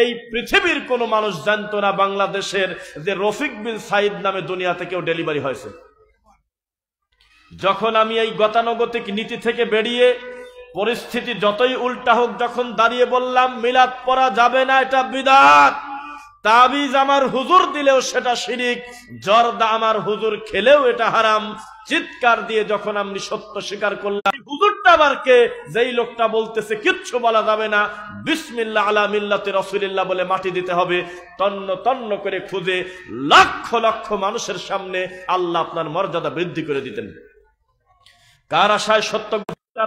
এই পৃথিবীর কোন মানুষ জানতো না বাংলাদেশের যে রফিক বিন সাইদ নামে দুনিয়া থেকেও ডেলিভারি হয়েছে। যখন আমি এই গতানুগতিক নীতি থেকে বেরিয়ে পরিস্থিতি যতই উল্টা হোক যখন দাঁড়িয়ে বললাম মিলাদ পড়া যাবে না, এটা বিদআত, তাবিজ আমার হুজুর দিলেও সেটা শিরিক, জর্দা আমার হুজুর খেলেও এটা হারাম, চিৎকার দিয়ে যখন আমি সত্য স্বীকার করলাম, হুজুরটা আবার কে, যেই লোকটা বলতেছে কিচ্ছু বলা যাবে না, বিসমিল্লাহ আলা মিল্লাতি রাসূলিল্লাহ বলে মাটি দিতে হবে, তন্ন তন্ন করে খুঁজে লক্ষ লক্ষ মানুষের সামনে আল্লাহ আপনার মর্যাদা বৃদ্ধি করে দিতেন। কার আশায় সত্য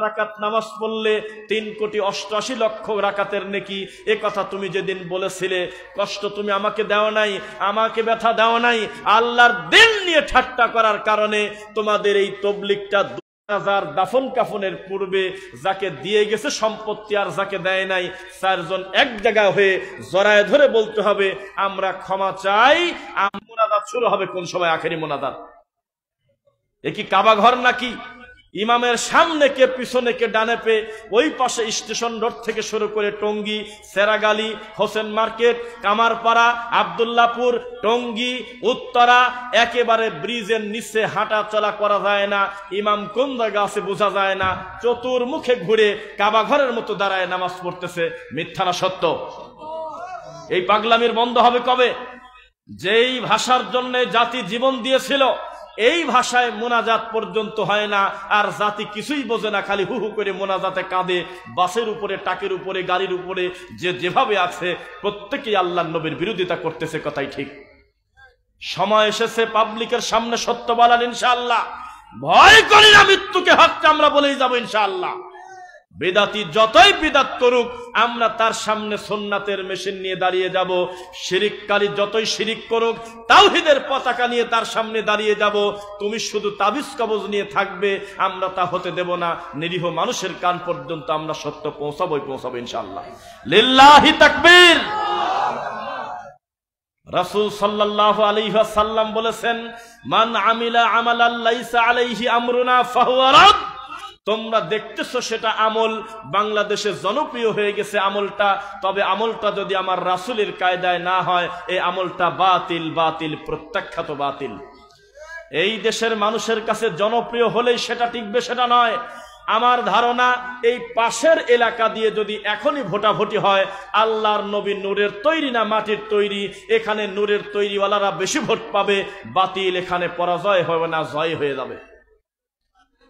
রাকাত নামাজ পড়লে 3,88,00,000 রাকাতের নেকি, এ কথা তুমি যেদিন বলেছিলে, কষ্ট তুমি আমাকে দাও নাই, আমাকে ব্যথা দাও নাই, আল্লাহর দিন নিয়ে ঠাট্টা করার কারণে তোমাদের এই তবলিগটা 2000 দাফন কাফনের পূর্বে যাকে দিয়ে গেছে সম্পত্তি আর যাকে দেয় নাই, 4 জন এক জায়গায় হয়ে জড়ায় ধরে বলতে হবে আমরা ক্ষমা চাই। মুনাজাত শুরু হবে কোন সময়? আখেরি মুনাজাত। এ কি কাবা ঘর নাকি? ইমামের সামনে কে, পিছনে কে, ডানে পে, ওই পাশে স্টেশন রোড থেকে শুরু করে টঙ্গী, সেরাগালি, হোসেন মার্কেট, কামারপাড়া, আব্দুল্লাপুর, টঙ্গী, উত্তরা, একেবারে ব্রিজের নিচে হাঁটা চলা করা যায় না, ইমাম কোন জায়গা আছে বোঝা যায় না, চতুর্মুখে ঘুরে কাবা ঘরের মতো দাঁড়ায় নামাজ পড়তেছে। মিথ্যা না সত্য? এই পাগলামির বন্ধ হবে কবে? যেই ভাষার জন্য জাতি জীবন দিয়েছিল, এই ভাষায় মোনাজাত পর্যন্ত হয় না, আর জাতি কিছুই বোঝে না, খালি হু হু করে মোনাজাতে কাঁদে। বাসের উপরে, টাকের উপরে, গাড়ির উপরে যে যেভাবে আছে প্রত্যেকেই আল্লাহর নবীর বিরোধিতা করতেছে, কথাই ঠিক। সময় এসেছে পাবলিকের সামনে সত্য বলার, ইনশাআল্লাহ। ভয় করি না মৃত্যুকে, হত্যা আমরা বলেই যাবো ইনশাআল্লাহ। বেদাতি যতই বিদাত করুক আমরা তার সামনে সুন্নাতের মেশিন নিয়ে দাঁড়িয়ে যাব। শিরিককারী যতই শিরিক করুক তাওহীদের পতাকা নিয়ে তার সামনে দাঁড়িয়ে যাব। তুমি শুধু তাবিজ কবজ নিয়ে থাকবে, আমরা তা হতে দেব না। নিরীহ মানুষের কান পর্যন্ত আমরা সত্য পৌঁছাবো ইনশাআল্লাহ। লিল্লাহি তাকবীর। রাসূল সাল্লাল্লাহু আলাইহি ওয়াসাল্লাম বলেছেন, মান আমিলা আমালান লাইসা আলাইহি আমরুনা ফাহুয়া রাদ। তোমরা দেখতেছো সেটা আমল বাংলাদেশে জনপ্রিয় হয়ে গেছে আমলটা, তবে আমলটা যদি আমার রাসূলের কায়দায় না হয় এই আমলটা বাতিল, বাতিল, প্রত্যাখ্যাত বাতিল। এই দেশের মানুষের কাছে জনপ্রিয় হলেই সেটা টিকবে সেটা নয়। আমার ধারণা এই পাশের এলাকা দিয়ে যদি এখনই ভোটাভুটি হয়, আল্লাহর নবী নূরের তৈরি না মাটির তৈরি, এখানে নূরের তৈরিওয়ালারা বেশি ভোট পাবে, বাতিল এখানে পরাজয় হবে না, জয় হয়ে যাবে।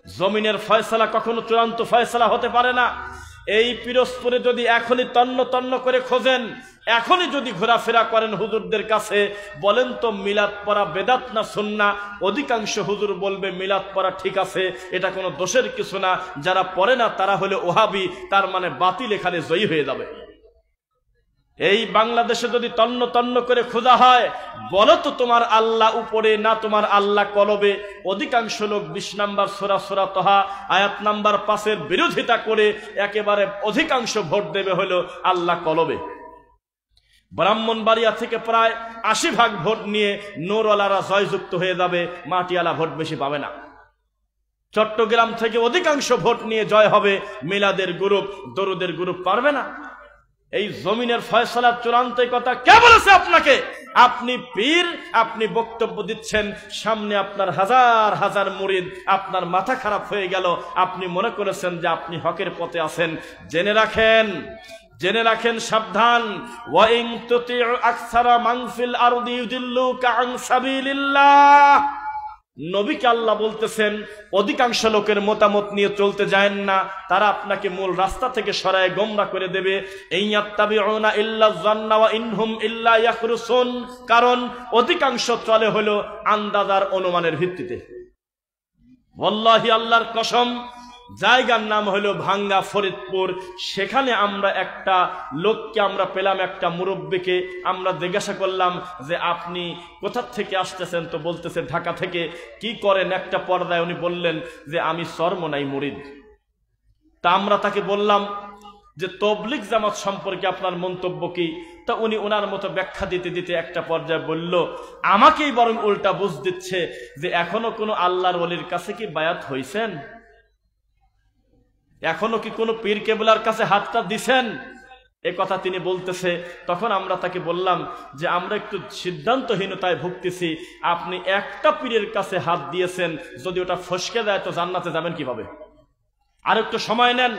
জমিনের ফয়সালা কখনো চূড়ান্ত ফয়সালা হতে পারে না। এই পিরোজপুরে যদি এখনই তন্ন তন্ন করে খোঁজেন, এখনই যদি ঘোরাফেরা করেন হুজুরদের কাছে, বলেন তো মিলাদ পড়া বেদাত না সুন্নাহ, অধিকাংশ হুজুর বলবে মিলাদ পড়া ঠিক আছে, এটা কোনো দোষের কিছু না। যারা পড়ে না তারা হলে ওহাবি, তার মানে বাতিল এখানে জয়ী হয়ে যাবে। এই বাংলাদেশে যদি তন্ন তন্ন করে খোঁজা হয়, বলো তো তোমার আল্লাহ উপরে না তোমার আল্লাহ কলবে? অধিকাংশ লোক 20 নম্বর সূরা তহা আয়াত নাম্বার 5-এর বিরোধিতা করে একেবারে অধিকাংশ ভোট দেবে হলো আল্লাহ কলবে। ব্রাহ্মণবাড়িয়া থেকে প্রায় 80% ভোট নিয়ে নূরওয়ালারা জয়যুক্ত হয়ে যাবে, মাটিওয়ালা ভোট বেশি পাবে না। চট্টগ্রাম থেকে অধিকাংশ ভোট নিয়ে জয় হবে, মিলাদের গ্রুপ, দরুদের গ্রুপ পারবে না। এই জমিনের ফয়সালার চূড়ান্ত কথা কে বলেছে আপনাকে? আপনি পীর, আপনি বক্তব্য দিচ্ছেন, সামনে আপনার হাজার হাজার মুরিদ, আপনার মাথা খারাপ হয়ে গেল, আপনি মনে করেছেন যে আপনি হকের পথে আছেন। জেনে রাখেন, জেনে রাখেন, সাবধান। ওয়া ইন তুতিউ আকসারা মান ফিল আরদি ইউদিল্লুকা আন সাবিলিল্লাহ। নবীকে আল্লাহ বলতেছেন অধিকাংশ লোকের মতামত নিয়ে চলতে যায় না, তারা আপনাকে মূল রাস্তা থেকে সরায় গোমরা করে দেবে। ইয়াত্তাবিউনা ইল্লা যান্না ওয়া ইনহুম ইল্লা ইয়াখরুসুন। কারণ অধিকাংশ চলে হলো আন্দাজার অনুমানের ভিত্তিতে। ওয়াল্লাহি, আল্লাহর কসম, জায়গার নাম হলো ভাঙ্গা ফরিদপুর। সেখানে আমরা একটা লোককে আমরা পেলাম, একটা মুরব্বীকে আমরা জিজ্ঞাসা করলাম যে আপনি কোথা থেকে আসতেছেন? তো বলতেছে ঢাকা থেকে। কি করেন? একটা পর্দায় উনি বললেন যে আমি চরমোনাই মুরিদ। তা আমরা তাকে বললাম যে তবলিগ জামাত সম্পর্কে আপনার মন্তব্য কি? তা উনি ওনার মতো ব্যাখ্যা দিতে দিতে একটা পর্যায়ে বলল, আমাকেই বরং উল্টা বুঝ দিচ্ছে যে এখনো কোনো আল্লাহর ওলির কাছে কি বায়াত হইছেন? এখনো কি কোনো পীর কেবলার কাছে হাতটা দিছেন? এ কথা তিনি বলতেছে। তখন আমরা তাকে বললাম যে আমরা একটু সিদ্ধান্তহীনতায় ভুগতেছি, আপনি একটা পীরের কাছে হাত দিয়েছেন, যদি ওটা ফসকে দেয় তো জান্নাতে যাবেন কিভাবে? আর একটু সময় নেন।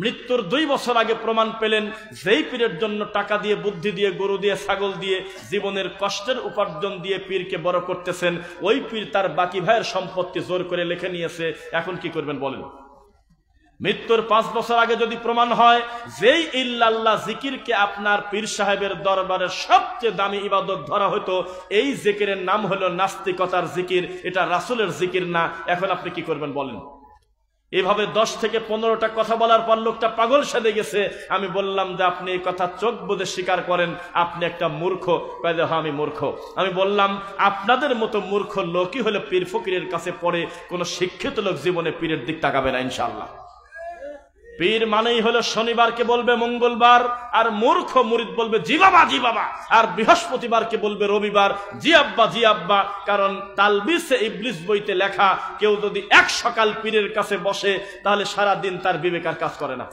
মৃত্যুর 2 বছর আগে প্রমাণ পেলেন যেই পীরের জন্য টাকা দিয়ে, বুদ্ধি দিয়ে, গরু দিয়ে, ছাগল দিয়ে, জীবনের কষ্টের উপার্জন দিয়ে পীরকে বড় করতেছেন, ওই পীর তার বাকি ভাইয়ের সম্পত্তি জোর করে লিখে নিয়েছে। এখন কি করবেন বলেন? মৃত্যুর 5 বছর আগে যদি প্রমাণ হয় যেই ইল্লাল্লাহ জিকিরকে আপনার পীর সাহেবের দরবারের সবচেয়ে দামি ইবাদত ধরা হতো, এই জিকিরের নাম হলো নাস্তিকতার জিকির, এটা রাসূলের জিকির না, এখন আপনি কি করবেন বলেন? এভাবে 10 থেকে 15টা কথা বলার পর লোকটা পাগল সেজে গেছে। আমি বললাম যে আপনি এই কথা চোখ বুজে স্বীকার করেন, আপনি একটা মূর্খ। কয় যে হ্যাঁ আমি মূর্খ। আমি বললাম আপনাদের মতো মূর্খ লোকই হলো পীর ফকিরের কাছে পড়ে, কোন শিক্ষিত লোক জীবনে পীরের দিক তাকাবে না ইনশাআল্লাহ। পীর মানেই হলো শনিবারকে বলবে মঙ্গলবার, আর মূর্খ মুরিদ বলবে জি বাবা জি বাবা, আর বৃহস্পতিবারকে বলবে রবিবার, জি আব্বা জি আব্বা। কারণ তালবিসে ইবলিস বইতে লেখা, কেউ যদি এক সকাল পীরের কাছে বসে তাহলে সারা দিন তার বিবেক আর কাজ করে না।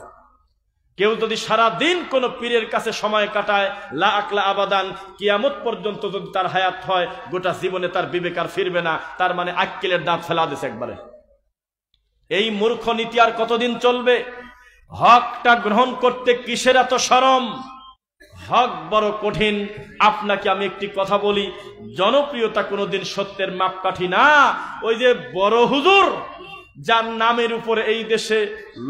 কেউ যদি সারা দিন কোন পীরের কাছে সময় কাটায়, লা আকলা আবাদান, কিয়ামত পর্যন্ত যদি তার হায়াত হয়, গোটা জীবনে তার বিবেক আর ফিরবে না। তার মানে আক্কেলের দাঁত ফেলা দিছে একবারে। এই মূর্খ নীতি আর কতদিন চলবে? হকটা গ্রহণ করতে কিসের এত শরম? হক বড় কঠিন। আপনাকে আমি একটি কথা বলি, জনপ্রিয়তা কোনোদিন সত্যের মাপকাঠি না। ওই যে বড় হুজুর, যার নামের উপরে এই দেশে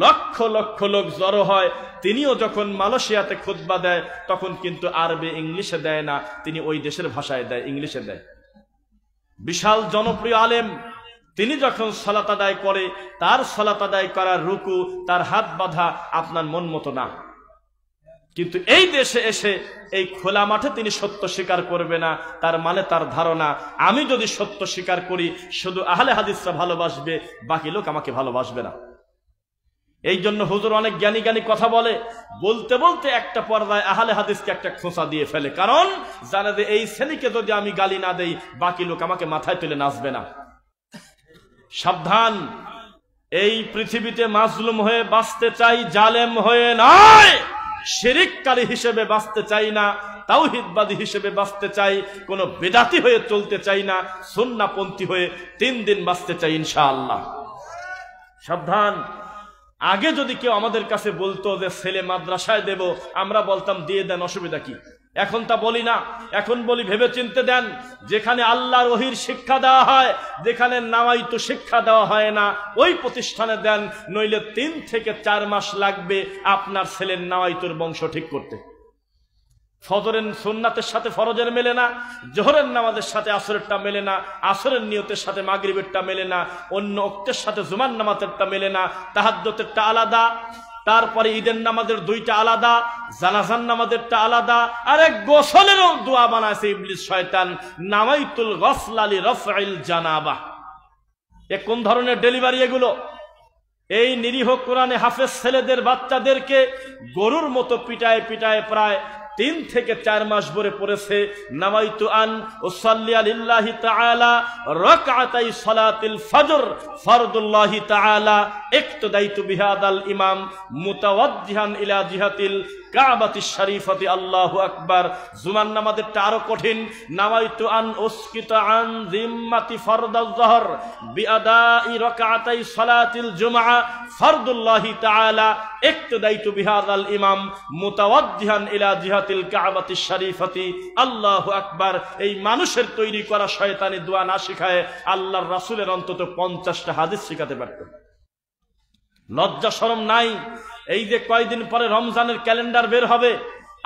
লক্ষ লক্ষ লোক জড়ো হয়, তিনিও যখন মালয়েশিয়াতে খুতবা দেয় তখন কিন্তু আরবি ইংলিশে দেয় না, তিনি ওই দেশের ভাষায় দেয়, ইংলিশে দেয়। বিশাল জনপ্রিয় আলেম, তিনি যখন সালাত আদায় করে, তার সালাত আদায় করার রুকু, তার হাত বাঁধা আপনার মন মতো না। কিন্তু এই দেশে এসে এই খোলা মাঠে তিনি সত্য স্বীকার করবে না। তার মানে তার ধারণা, আমি যদি সত্য স্বীকার করি শুধু আহলে হাদিসরা ভালোবাসবে, বাকি লোক আমাকে ভালোবাসবে না। এই জন্য হুজুর অনেক জ্ঞানী জ্ঞানী কথা বলে, বলতে বলতে একটা পর্যায়ে আহলে হাদিসকে একটা খোঁচা দিয়ে ফেলে। কারণ জানে যে এই শ্রেণীকে যদি আমি গালি না দেই, বাকি লোক আমাকে মাথায় তুলে নাচবে না। সাবধান, এই পৃথিবীতে মাজলুম হয়ে বাঁচতে চাই, জালেম হয়ে নয়। শিরককারী হিসেবে বাঁচতে চাই না, তাওহীদবাদী হিসেবে বাঁচতে চাই, কোন বিদআতি হয়ে চলতে চাই না, সুন্নাহপন্থী হয়ে 3 দিন বাঁচতে চাই ইনশাআল্লাহ। সাবধান। আগে যদি কেউ আমাদের কাছে বলতো যে ছেলে মাদ্রাসায় দেব, আমরা বলতাম দিয়ে দেন, অসুবিধা কি? এখন তা বলি না। এখন বলি ভেবে চিনতে দেন। যেখানে আল্লাহর ওহীর শিক্ষা দেওয়া হয়, যেখানে নামাইতু শিক্ষা দেওয়া হয় না, ওই প্রতিষ্ঠানে দেন, নইলে 3 থেকে 4 মাস লাগবে আপনার ছেলের নামাইতুর বংশ ঠিক করতে। ফজরের সুন্নাতের সাথে ফরজের মেলে না, জোহরের নামাজের সাথে আসরেরটা মেলে না, আসরের নিয়তের সাথে মাগরিবেরটা মেলে না, অন্য ওক্তের সাথে জুমার নামাজেরটা মেলে না, তাহাজ্জুদেরটা আলাদা, তারপরে ঈদের নামাজের 2টা আলাদা, জানাজার নামাজেরটা আলাদা, আর এক গোসলেরও দোয়া বানাইছে ইবলিস শয়তান, নামাইতুল গসল লি রাফইল জানাবা। এ কোন ধরনের ডেলিভারি এগুলো? এই নিরীহ কোরআনে হাফেজ ছেলেদের, বাচ্চাদেরকে গরুর মতো পিটায় পিটায় প্রায় 3 থেকে 4 মাস ভরে পড়েছে নামাইতু আন উসাল্লি লিল্লাহি তাআলা রাকআতাই সালাতিল ফজর ফরদুল্লাহি তাআলা ইক্তদাইতু বিহাদাল ইমাম মুতাওয়াজ্জিহান ইলা জিহাতিল কাবাতিশ শরীফাতি আল্লাহু আকবার। জুমার নামাজেরটা আরো কঠিন, নামাইতু আন উসকিতা আন জিম্মাতি ফরদাজ যহর বিআদাই রাকআতাই সালাতিল জুমআ ফরদুল্লাহি তাআলা ইক্তদাইতু বিহাদাল ইমাম মুতাওয়াজ্জিহান ইলা জিহাতিল কাবাতিশ শরীফাতি আল্লাহু আকবার। এই মানুষের তৈরি করা শয়তানি দোয়া না শিখায় আল্লাহর রাসূলের অন্তত 50টা হাদিস শিখাতে পারত। লজ্জা শরম নাই? এই যে কয়দিন পরে রমজানের ক্যালেন্ডার বের হবে,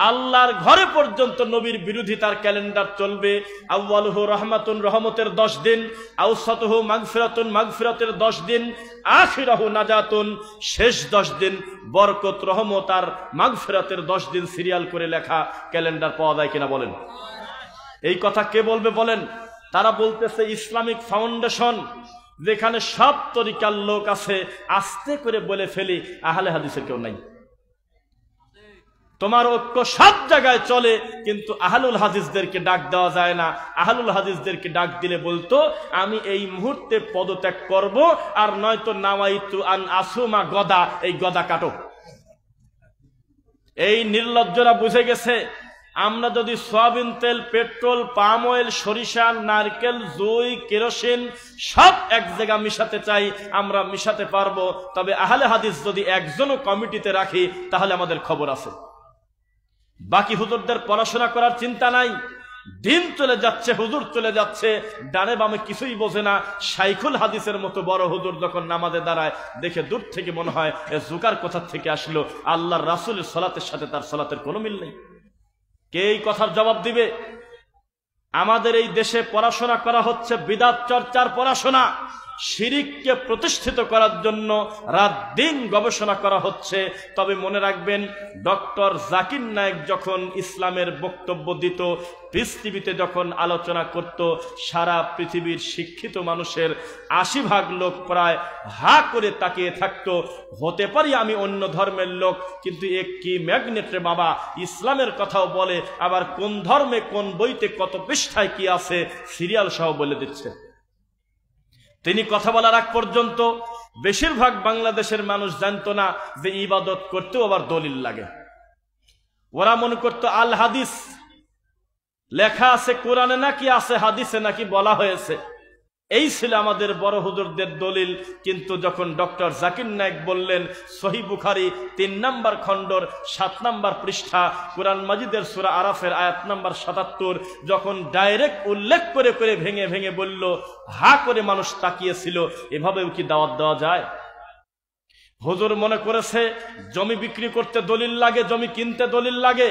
আল্লাহর ঘরে পর্যন্ত নবীর বিরোধিতার ক্যালেন্ডার চলবে। আউয়ালুহু রহমাতুন, রহমতের 10 দিন, আওসাতুহু মাগফিরাতুন, মাগফিরাতের 10 দিন, আখিরাহু নাজাতুন, শেষ 10 দিন বরকত, রহমত আর মাগফিরাতের 10 দিন সিরিয়াল করে লেখা ক্যালেন্ডার পাওয়া যায় কিনা বলেন? এই কথা কে বলবে বলেন? তারা বলতেছে ইসলামিক ফাউন্ডেশন, যেখানে সব তরিকার লোক আছে। আস্তে করে বলে ফেলি, আহলে হাদিসের কেউ নাই। তোমার ঐক্য সব জায়গায় চলে, কিন্তু আহলুল হাদিসদেরকে ডাক দেওয়া যায় না। আহলুল হাদিসদেরকে ডাক দিলে বলতো আমি এই মুহূর্তে পদত্যাগ করব, আর নয়তো নামাইতু আন আসুমা গদা, এই গদা কাটো। এই নির্লজ্জরা বুঝে গেছে আমরা যদি সয়াবিন তেল, পেট্রোল, পাম অয়েল, সরিষা, নারকেল, জুই, কেরোসিন সব এক জায়গা মিশাতে চাই আমরা মিশাতে পারবো, তবে আহলে হাদিস যদি একজনও কমিটিতে রাখি তাহলে আমাদের খবর আছে। বাকি হুজুরদের পড়াশোনা করার চিন্তা নাই, দিন চলে যাচ্ছে, হুজুর চলে যাচ্ছে, ডানে বামে কিছুই বোঝে না। শাইখুল হাদিসের মতো বড় হুজুর যখন নামাজে দাঁড়ায় দেখে দূর থেকে মনে হয় এ জুকার কোথা থেকে আসলো, আল্লাহর রাসূলের সালাতের সাথে তার সালাতের কোনো মিল নেই। কে এই কথার জবাব দিবে? আমাদের এই দেশে পড়াশোনা করা হচ্ছে বিদআত চর্চার পড়াশোনা, শিরিককে প্রতিষ্ঠিত করার জন্য রাত দিন গবেষণা করা হচ্ছে। তবে মনে রাখবেন, ডক্টর জাকির নায়েক যখন ইসলামের বক্তব্য দিত, পৃথিবীতে যখন আলোচনা করত, সারা পৃথিবীর শিক্ষিত মানুষের ৮০% লোক প্রায় হা করে তাকিয়ে থাকতো। হতে পারি আমি অন্য ধর্মের লোক, কিন্তু এ কি ম্যাগনেট রে বাবা, ইসলামের কথাও বলে, আবার কোন ধর্মে কোন বইতে কত পৃষ্ঠায় কি আছে সিরিয়াল সহ বলে দিচ্ছে। তিনি কথা বলার আগ পর্যন্ত বেশিরভাগ বাংলাদেশের মানুষ জানতো না যে ইবাদত করতেও আবার দলিল লাগে। ওরা মনে করতো আল হাদিস লেখা আছে কোরআনে নাকি আছে হাদিসে নাকি বলা হয়েছে, এই ছিল আমাদের বড় হুজুরদের দলিল। কিন্তু যখন ডক্টর জাকির নায়েক বললেন সহিহ বুখারী ৩ নম্বর খণ্ডর ৭ নম্বর পৃষ্ঠা, কুরআন মাজিদের সূরা আরাফের আয়াত নম্বর ৭৭, যখন ডাইরেক্ট উল্লেখ করে করে ভেঙে ভেঙে বলল, হা করে মানুষ তাকিয়েছিল। এভাবেও কি দাওয়াত দেওয়া যায়? হুজুর মনে করেছে জমি বিক্রি করতে দলিল লাগে, জমি কিনতে দলিল লাগে,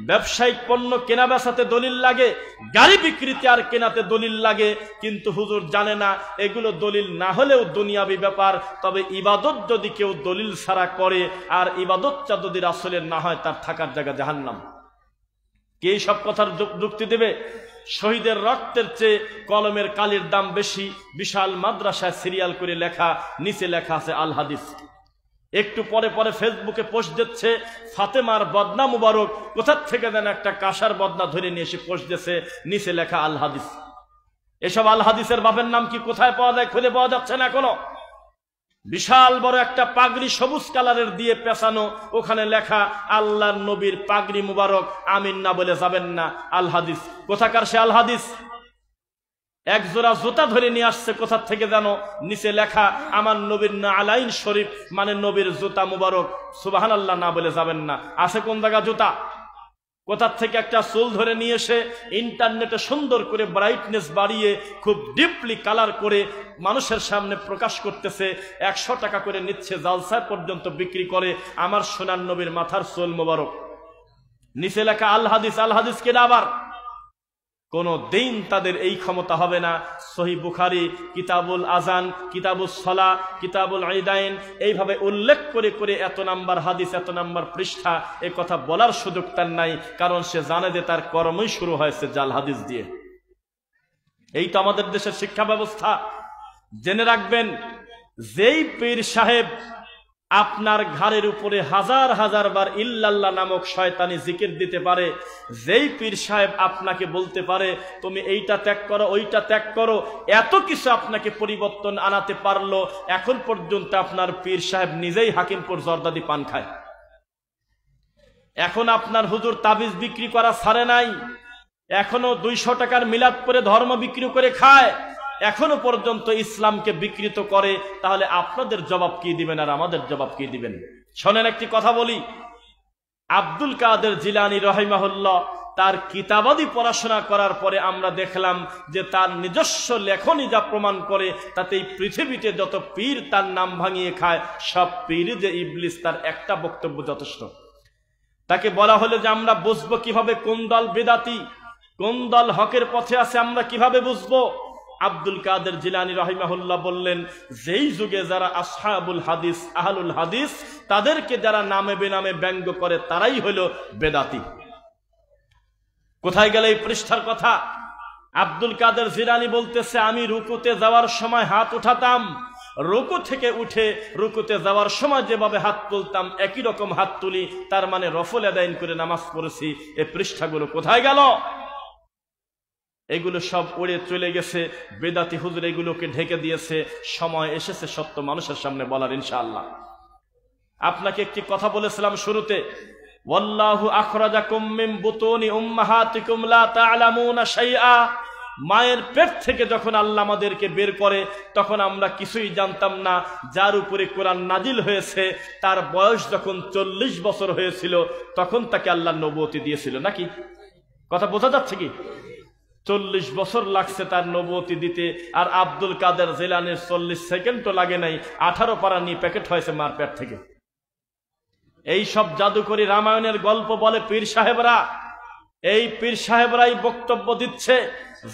ব্যবসায়িক পণ্য কেনা বেচাতে দলিল লাগে, গাড়ি বিক্রিতে আর কেনাতে দলিল লাগে। কিন্তু হুজুর জানে না এগুলো দলিল না হলেও দুনিয়াবি ব্যাপার। তবে ইবাদত যদি কেউ দলিল ছাড়া করে আর ইবাদতটা যদি রাসূলের না হয়, তার থাকার জায়গা জাহান্নাম। কে সব কথার যুক্তি দেবে? শহীদের রক্তের চেয়ে কলমের কালির দাম বেশি। বিশাল মাদ্রাসায় সিরিয়াল করে লেখা, নিচে লেখা আছে আল হাদিস। একটু পরে পরে ফেসবুকে পোস্ট দিচ্ছে ফাতেমার বদনা মুবারক, কোথার থেকে যেন একটা কাঁসার বদনা ধরে নিয়ে এসে পোস্ট দিচ্ছে, নিচে লেখা আল হাদিস। এসব আল হাদিসের বাপের নাম কি কোথায় পাওয়া যায়? খুঁজে পাওয়া যাচ্ছে না এখনো। বিশাল বড় একটা পাগড়ি সবুজ কালারের দিয়ে পেছানো, ওখানে লেখা আল্লাহর নবীর পাগড়ি মুবারক, আমিন না বলে যাবেন না, আল হাদিস। কোথাকার সে আল হাদিস? এক জোড়া জুতা ধরে নিয়ে আসছে কোথার থেকে জানো, নিচে লেখা আমার নবীর না আলাইন শরীফ, মানে নবীর জুতা মুবারক, সুবহানাল্লাহ না বলে যাবেন না। আছে কোন জায়গা জুতা? কোথার থেকে একটা চুল ধরে নিয়ে এসে ইন্টারনেটে সুন্দর করে ব্রাইটনেস বাড়িয়ে খুব ডিপলি কালার করে মানুষের সামনে প্রকাশ করতেছে, ১০০ টাকা করে নিচ্ছে, জালসায় পর্যন্ত বিক্রি করে আমার সোনার নবীর মাথার চুল মুবারক। নিচে লেখা আল হাদিস। আল হাদিস কেনা আবার কোন দিন তাদের এই ক্ষমতা হবে না। সহিহ বুখারী কিতাবুল আজান, কিতাবুস সালাহ, কিতাবুল ঈদাইন, এইভাবে উল্লেখ করে করে এত নাম্বার হাদিস, এত নাম্বার পৃষ্ঠা, এই কথা বলার সুযোগ তার নাই, কারণ সে জানে যে তার কর্মই শুরু হয়েছে জাল হাদিস দিয়ে। এই তো আমাদের দেশের শিক্ষা ব্যবস্থা। জেনে রাখবেন, যেই পীর সাহেব আপনার ঘাড়ের উপরে হাজার হাজার বার ইল্লাল্লাহ নামক শয়তানি জিকির দিতে পারে, যেই পীর সাহেব আপনাকে বলতে পারে তুমি এইটা ত্যাগ করো, ওইটা ত্যাগ করো, এত কিছু আপনাকে পরিবর্তন আনাতে পারলো, এখন পর্যন্ত আপনার পীর সাহেব নিজেই হাকিমপুর জর্দাদি পান খায়। এখন আপনার হুজুর তাবিজ বিক্রি করা ছাড়ে নাই, এখনো ২০০ টাকার মিলাদ করে ধর্ম বিক্রি করে খায়, এখনো পর্যন্ত ইসলামকে বিকৃত করে। তাহলে আপনাদের জবাব কি দিবেন আর আমাদের জবাব কি দিবেন? শোনেন, একটি কথা বলি। আব্দুল কাদের জিলানী রাহিমাহুল্লাহ তার কিতাবাদি পড়াশোনা করার পরে আমরা দেখলাম যে তার নিজস্ব লেখনী যা প্রমাণ করে, তাতে এই পৃথিবীতে যত পীর তার নাম ভাঙিয়ে খায়, সব পীর যে ইবলিস, তার একটা বক্তব্য যথেষ্ট। তাকে বলা হলো যে আমরা বুঝবো কিভাবে কোন দল বেদাতি, কোন দল হকের পথে আছে, আমরা কিভাবে বুঝবো? আব্দুল কাদের জিলানী রাহিমাহুল্লাহ বললেন, যেই যুগে যারা আসহাবুল হাদিস, আহলুল হাদিস, তাদেরকে যারা নামে বেনামে ব্যঙ্গ করে, তারাই হলো বেদাতি। কোথায় গেল এই পৃষ্ঠার কথা? আব্দুল কাদের জিলানী বলতেছে, আমি রুকুতে যাওয়ার সময় হাত উঠাতাম, রুকু থেকে উঠে রুকুতে যাওয়ার সময় যেভাবে হাত তুলতাম একই রকম হাত তুলি, তার মানে রফল আদায় করে নামাজ পড়েছি। এই পৃষ্ঠাগুলো কোথায় গেল? এগুলো সব উড়ে চলে গেছে, বেদাতি হুজুর এগুলোকে ঢেকে দিয়েছে। সময় এসেছে সত্য মানুষের সামনে বলার, ইনশাআল্লাহ। আপনাকে একটি কথা বলেছিলাম শুরুতে, ওয়াল্লাহু আখরাজাকুম মিন বুতুনি উম্মাহাতিকুম লা তা'লামুনা শাইআ, মায়ের পেট থেকে যখন আল্লাহ আমাদেরকে বের করে তখন আমরা কিছুই জানতাম না। যার উপরে কোরআন নাজিল হয়েছে তার বয়স যখন 40 বছর হয়েছিল তখন তাকে আল্লাহ নবুয়তি দিয়েছিল। নাকি কথা বোঝা যাচ্ছে কি? 40 বছর লাগছে তার নবুয়তি দিতে, আর আব্দুল কাদের জিলানীর 40 সেকেন্ডও লাগে নাই, 18 পারা নিয়ে প্যাকেট হয়েছে মার পেট থেকে। এই সব জাদুকরি রামায়ণের গল্প বলে পীর সাহেবরা, এই পীর সাহেবরাই বক্তব্য দিচ্ছে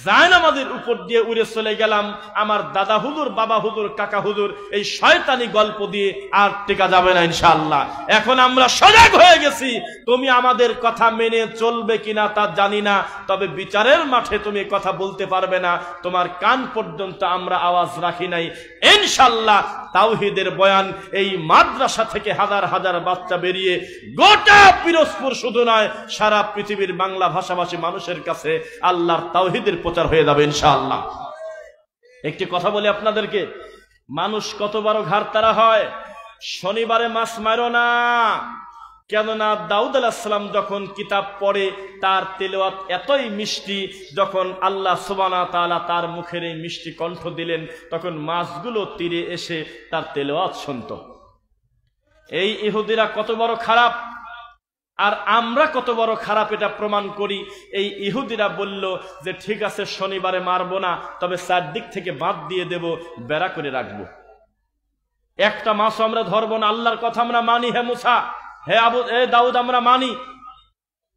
জায়নামাজের উপর দিয়ে উড়ে চলে গেলাম। আমার দাদা হুজুর, বাবা হুজুর, কাকা হুজুর এই শয়তানি গল্প দিয়ে আর টেকা যাবে না ইনশাআল্লাহ। এখন আমরা সজাগ হয়ে গেছি, তুমি আমাদের কথা মেনে চলবে কিনা তা জানি না, তবে বিচারের মাঠে তুমি কথা বলতে পারবে না, তোমার কান পর্যন্ত আমরা আওয়াজ রাখি নাই। ইনশাআল্লাহ তাওহীদের বয়ান এই মাদ্রাসা থেকে হাজার হাজার বাচ্চা বেরিয়ে গোটা পিরোজপুর শুধু নয় সারা পৃথিবীর বাংলা ভাষাভাষী মানুষের কাছে আল্লাহর তাওহীদের প্রচার হয়ে যাবে ইনশাআল্লাহ। একটি কথা বলি আপনাদেরকে, মানুষ কত বড় ঘাড়তারা হয়। শনিবারে মাছ মারো না, কেননা দাউদ আলাইহিস সালাম যখন কিতাব পড়ে তার তেলাওয়াত এতই মিষ্টি, যখন আল্লাহ সুবহানাহু ওয়া তাআলা তার মুখের এই মিষ্টি কণ্ঠ দিলেন তখন মাছগুলো তীরে এসে তার তেলাওয়াত শুনত। এই ইহুদিরা কত বড় খারাপ আর আমরা কত বড় খারাপ এটা প্রমাণ করি। এই ইহুদিরা বলল যে ঠিক আছে শনিবারে মারবো না, তবে চারদিক থেকে বাঁধ দিয়ে দেব, বেড়া করে রাখবো, একটা মাছ আমরা ধরবো না। আল্লাহর কথা আমরা মানি, হে মুসা, হে দাউদ আমরা মানি,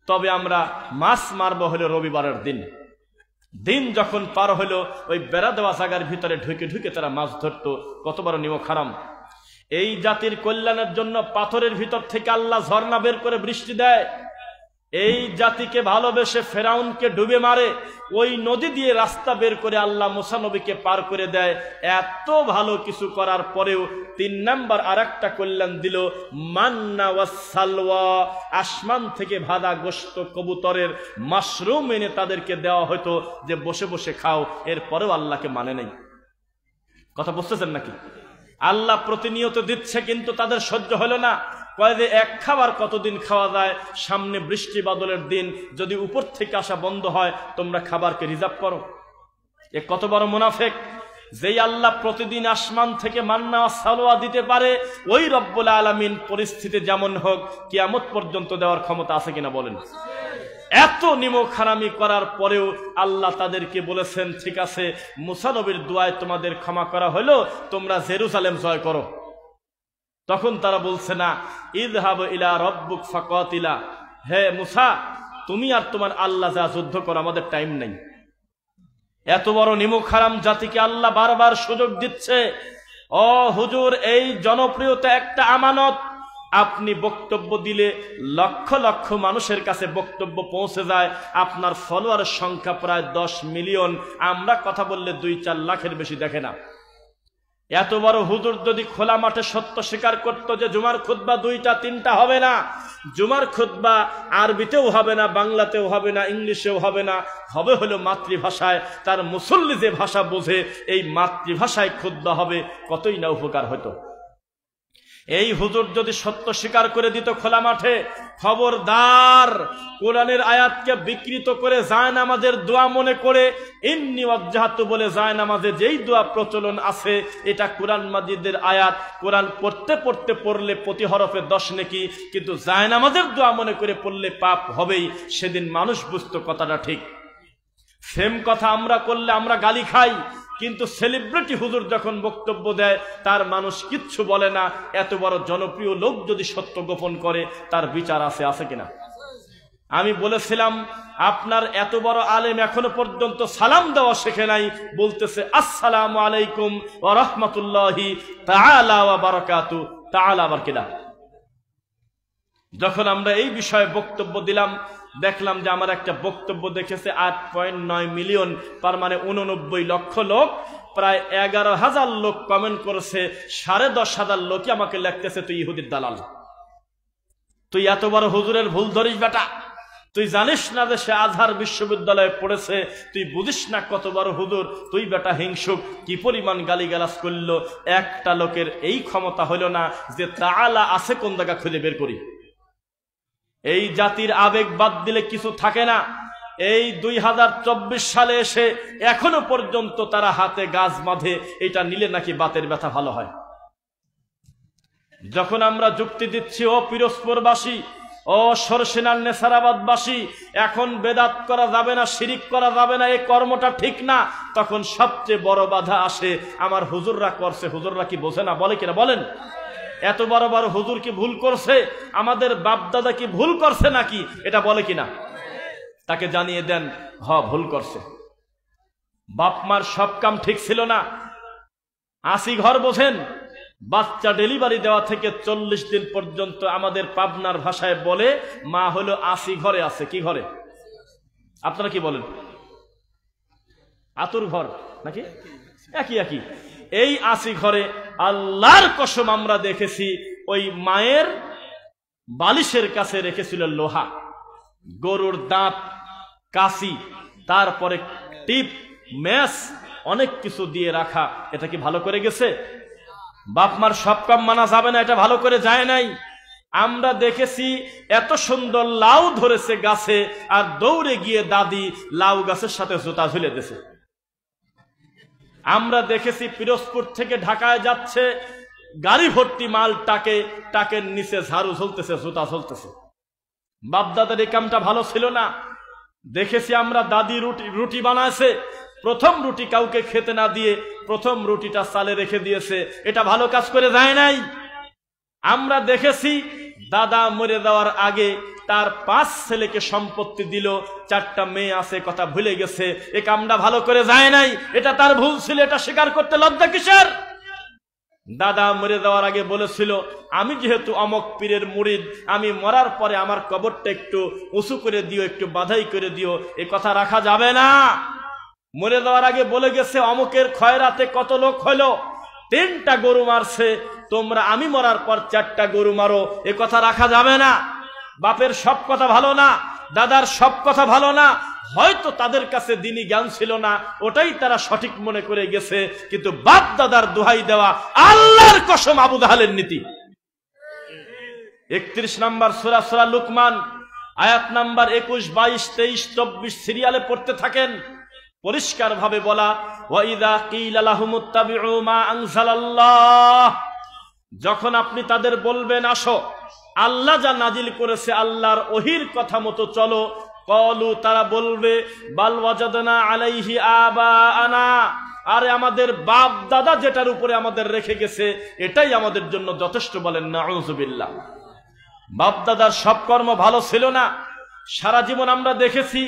তবে আমরা মাছ মারবো হলো রবিবারের দিন। দিন যখন পার হলো ওই বেড়া দেওয়া জায়গার ভিতরে ঢুকে ঢুকে তারা মাছ ধরতো। কত বড় নিমক হারাম। এই জাতির কল্যাণের জন্য পাথরের ভিতর থেকে আল্লাহ ঝর্ণা বের করে বৃষ্টি দেয়। এই জাতিকে ভালোবেসে ফেরাউনকে ডুবে মারে, ওই নদী দিয়ে রাস্তা বের করে আল্লাহ মুসা নবীকে পার করে দেয়। এত ভালো কিছু করার পরেও 3 নাম্বার আরেকটা কল্যাণ দিল, মান্না ওয়াস সালওয়া, আসমান থেকে ভাজা গোশত কবুতরের মাশরুম এনে তাদেরকে দেওয়া হতো যে বসে বসে খাও। এরপরেও আল্লাহকে মানে নাই। কথা বুঝতেছেন নাকি? আল্লাহ প্রতিনিয়ত দিচ্ছে কিন্তু তাদের সহ্য হলো না। কয় যে এক খাবার কতদিন খাওয়া যায়, সামনে বৃষ্টি বাদলের দিন, যদি উপর থেকে আসা বন্ধ হয় তোমরা খাবারকে রিজার্ভ করো। এ কত বড় মুনাফিক। যেই আল্লাহ প্রতিদিন আসমান থেকে মান্না সালোয়া দিতে পারে, ওই রব্বুল আলামিন পরিস্থিতি যেমন হোক কিয়ামত পর্যন্ত দেওয়ার ক্ষমতা আছে কিনা বলেন? এত নিমক হারামি করার পরেও আল্লাহ তাদেরকে বলেছেন ঠিক আছে মুসা নবীর দোয়ায় তোমাদের ক্ষমা করা হলো, তোমরা জেরুজালেম জয় করো। তখন তারা বলছে না, ইযহাবু ইলা রাব্বিক ফাকাতিলা, হে মুসা তুমি আর তোমার আল্লাহ যা যুদ্ধ করো, আমাদের টাইম নেই। এত বড় নিমক হারাম জাতিকে আল্লাহ বারবার সুযোগ দিচ্ছে। ও হুজুর, এই জনপ্রিয়তা একটা আমানত। আপনি বক্তব্য দিলে লক্ষ লক্ষ মানুষের কাছে বক্তব্য পৌঁছে যায়। আপনার ফলোয়ারের সংখ্যা প্রায় 10 মিলিয়ন, আমরা কথা বললে 2-4 লাখের বেশি দেখে না। এত বড় হুজুর যদি খোলা মাঠে সত্য স্বীকার করতো যে জুমার খুতবা 2-3টা হবে না, জুমার খুতবা আরবিতেও হবে না, বাংলাতেও হবে না, ইংলিশেও হবে না, হবে হলো মাতৃভাষায়, তার মুসল্লি যে ভাষা বোঝে এই মাতৃভাষায় খুতবা হবে, কতই না উপকার হতো। এই হুজুর যদি সত্য স্বীকার করে দিত খোলা মাঠে, খবরদার কোরআনের আয়াতকে বিকৃত করে জায়নামাজের দোয়া মনে করে ইন্নী ওয়াজ্জাহতু বলে জায়নামাজে যেই দোয়া প্রচলন আছে এটা কোরআন মাজিদের আয়াত, কোরআন পড়তে পড়তে পড়লে প্রতি হরফে 10 নেকি, কিন্তু জায়নামাজের দোয়া মনে করে পড়লে পাপ হবেই। সেদিন মানুষ বুঝতো কথাটা ঠিক। সেম কথা আমরা করলে আমরা গালি খাই, কিন্তু সেলিব্রিটি হুজুর যখন বক্তব্য দেয় তার মানুষ কিচ্ছু বলে না। এত বড় জনপ্রিয় লোক যদি সত্য গোপন করে তার বিচার আছে কিনা? আমি বলেছিলাম আপনার এত বড় আলেম এখনো পর্যন্ত সালাম দেওয়া শেখে নাই, বলতেছে আসসালামু আলাইকুম ওয়া রাহমাতুল্লাহি তাআলা ওয়া বারাকাতু। তাআলা আবার কিনা? যখন আমরা এই বিষয়ে বক্তব্য দিলাম দেখলাম যে আমার একটা বক্তব্য দেখেছে 8.9 মিলিয়ন, তার মানে 89 লক্ষ লোক, প্রায় 11,000 লোক কমেন্ট করেছে, 10,500 লোকই আমাকে লিখতেছে তুই ইহুদির দালাল, তুই এত বড় হুজুরের ভুল ধরিস বেটা, তুই জানিস না যে সে আজহার বিশ্ববিদ্যালয়ে পড়েছে, তুই বুঝিস না কত বড় হুজুর, তুই বেটা হিংসুক। কি পরিমাণ গালিগালাজ করলো। একটা লোকের এই ক্ষমতা হলো না যে তাআলা আছে কোন জায়গা খুঁজে বের করি। এই জাতির আবেগ বাদ দিলে কিছু থাকে না। এই 2024 সালে এসে এখনো পর্যন্ত তারা হাতে গাছ বাঁধে, এটা নিলে নাকি বাতের ব্যথা ভালো হয়। যখন আমরা যুক্তি দিচ্ছি ও পিরোজপুরবাসী, ও সরসিনার নেসারাবাদবাসী, এখন বেদাত করা যাবে না, শিরিক করা যাবে না, এই কর্মটা ঠিক না, তখন সবচেয়ে বড় বাধা আসে আমার হুজুররা করছে। হুজুররা কি বোঝে না? বলে কিনা বলেন? এত বড় বড় হুজুর কি ভুল করছে? আমাদের বাপদাদা কি ভুল করছে নাকি? এটা বলে কিনা? তাকে জানিয়ে দেন ভুল করছে। বাপ মার সব কাম ঠিক ছিল না। 80 ঘর বোঝেন, বাচ্চা ডেলিভারি দেওয়া থেকে 40 দিন পর্যন্ত আমাদের পাবনার ভাষায় বলে মা হলো 80 ঘরে আছে। কি ঘরে? আপনারা কি বলেন? আতুর ঘর নাকি? একই একই। এই 80 ঘরে আল্লাহর কসম আমরা দেখেছি ওই মায়ের বালিশের কাছে রেখেছিল লোহা, গরুর দাঁত, কাশি, তারপরে টিপ, মেস, অনেক কিছু দিয়ে রাখা। এটা কি ভালো করে গেছে? বাপ মার সব কাম মানা যাবে না, এটা ভালো করে যায় নাই। আমরা দেখেছি এত সুন্দর লাউ ধরেছে গাছে, আর দৌড়ে গিয়ে দাদি লাউ গাছের সাথে জুতা ঝুলে দিয়েছে। আমরা দেখেছি পিরোজপুর থেকে ঢাকায় যাচ্ছে, গাড়ি ভর্তি মাল, টাকের নিচে ঝাড়ু ঝুলতেছে, জুতা ঝুলতেছে। বাপদাদার এই কামটা ভালো ছিল না। দেখেছি আমরা দাদি রুটি বানাইছে, প্রথম রুটি কাউকে খেতে না দিয়ে প্রথম রুটিটা চালে রেখে দিয়েছে। এটা ভালো কাজ করে যায় নাই। আমরা দেখেছি দাদা মরে যাওয়ার আগে তার 5 ছেলেকে সম্পত্তি দিল, 4টা মেয়ে আছে, কথা ভুলে গেছে। এই কামটা ভালো করে যায় নাই। এটা তার ভুল ছিল, এটা স্বীকার করতে লজ্জা কিসের? দাদা মরে যাওয়ার আগে বলেছিল, আমি যেহেতু অমক পীরের মুরিদ, আমি মরার পরে আমার কবরটা একটু উঁচু করে দিও, একটু বাধাই করে দিও। এ কথা রাখা যাবে না। মরে যাওয়ার আগে বলে গেছে, অমকের খয়রাতে কত লোক হলো, 3টা গরু মারছে, তোমরা আমি মরার পর 4টা গরু মারো। এ কথা রাখা যাবে না। বাপের সব কথা ভালো না, দাদার সব কথা ভালো না। হয়তো তাদের কাছে দিনী জ্ঞান ছিল না, ওটাই তারা সঠিক মনে করে গেছে, কিন্তু বাপ দাদার দোহাই দেওয়া আল্লাহর কসম আবু জাহেলের নীতি। 31 নম্বর সূরা সূরা লুকমান, আয়াত নাম্বার 21, 22, 23, 24 সিরিয়ালে পড়তে থাকেন। পরিষ্কার ভাবে বলা, ওয়াইদা কিলা লাহুমুত্তাবিউ মা আনজালাল্লাহ, যখন আপনি তাদের বলবেন আসো আল্লাহ যা নাজিল করেছে আল্লাহর ওহির কথা মতো চলো, কলু, তারা বলবে, বাল ওয়াজাদনা আলাইহি আবাআনা, আরে আমাদের বাপ দাদা যেটার উপরে আমাদের রেখে গেছে এটাই আমাদের জন্য যথেষ্ট। বলেন নাউযুবিল্লাহ। বাপ দাদার সব কর্ম ভালো ছিল না। সারা জীবন আমরা দেখেছি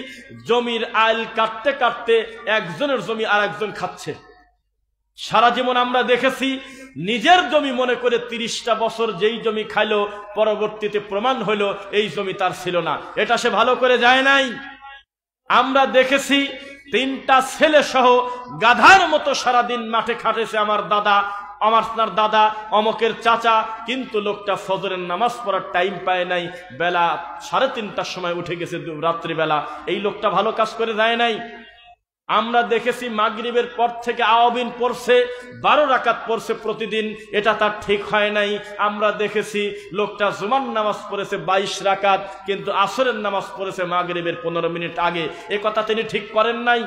জমির আইল কাটতে কাটতে একজনের জমি আর একজন খাচ্ছে। সারা জীবন আমরা দেখেছি নিজের জমি মনে করে 30টা বছর যেই জমি খাইলো, পরবর্তীতে প্রমাণ হইল এই জমি তার ছিল না। এটা সে ভালো করে যায় নাই। আমরা দেখেছি 3টা ছেলে সহ গাধার মতো সারাদিন মাঠে খাটেছে আমার দাদা, আমার দাদা অমকের চাচা, কিন্তু লোকটা ফজরের নামাজ পড়ার টাইম পায় নাই, বেলা 3:30টার সময় উঠে গেছে রাত্রিবেলা। এই লোকটা ভালো কাজ করে যায় নাই। আমরা দেখেছি মাগরিবের পর থেকে আওয়াবিন পড়ছে, 12 রাকাত পড়ছে প্রতিদিন, এটা তার ঠিক হয় নাই। আমরা দেখেছি লোকটা জুমার নামাজ পড়েছে 22 রাকাত, কিন্তু আসরের নামাজ পড়েছে মাগরিবের 15 মিনিট আগে। এ কথা তিনি ঠিক করেন নাই।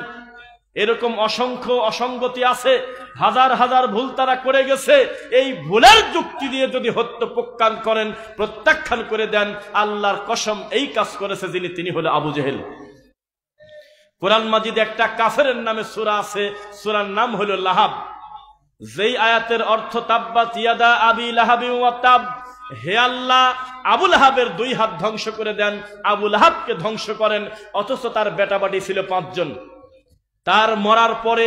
এরকম অসংখ্য অসঙ্গতি আছে, হাজার হাজার ভুল তারা করে গেছে। এই ভুলের যুক্তি দিয়ে যদি হত্যা করেন, প্রত্যাখ্যান করে দেন, আল্লাহর কসম এই কাজ করেছে যিনি, তিনি হলো আবু জেহেল। কোরআন মাজিদে একটা কাফেরের নামে সূরা আছে, সূরার নাম হলো লাহাব। যেই আয়াতের অর্থ তাব্বাত ইয়াদা আবি লাহাবি ওয়া তাব, হে আল্লাহ আবু লাহাবের 2 হাত ধ্বংস করে দেন, আবু লাহাবকে ধ্বংস করেন। অথচ তার বেটাবাটি ছিল 5 জন। তার মরার পরে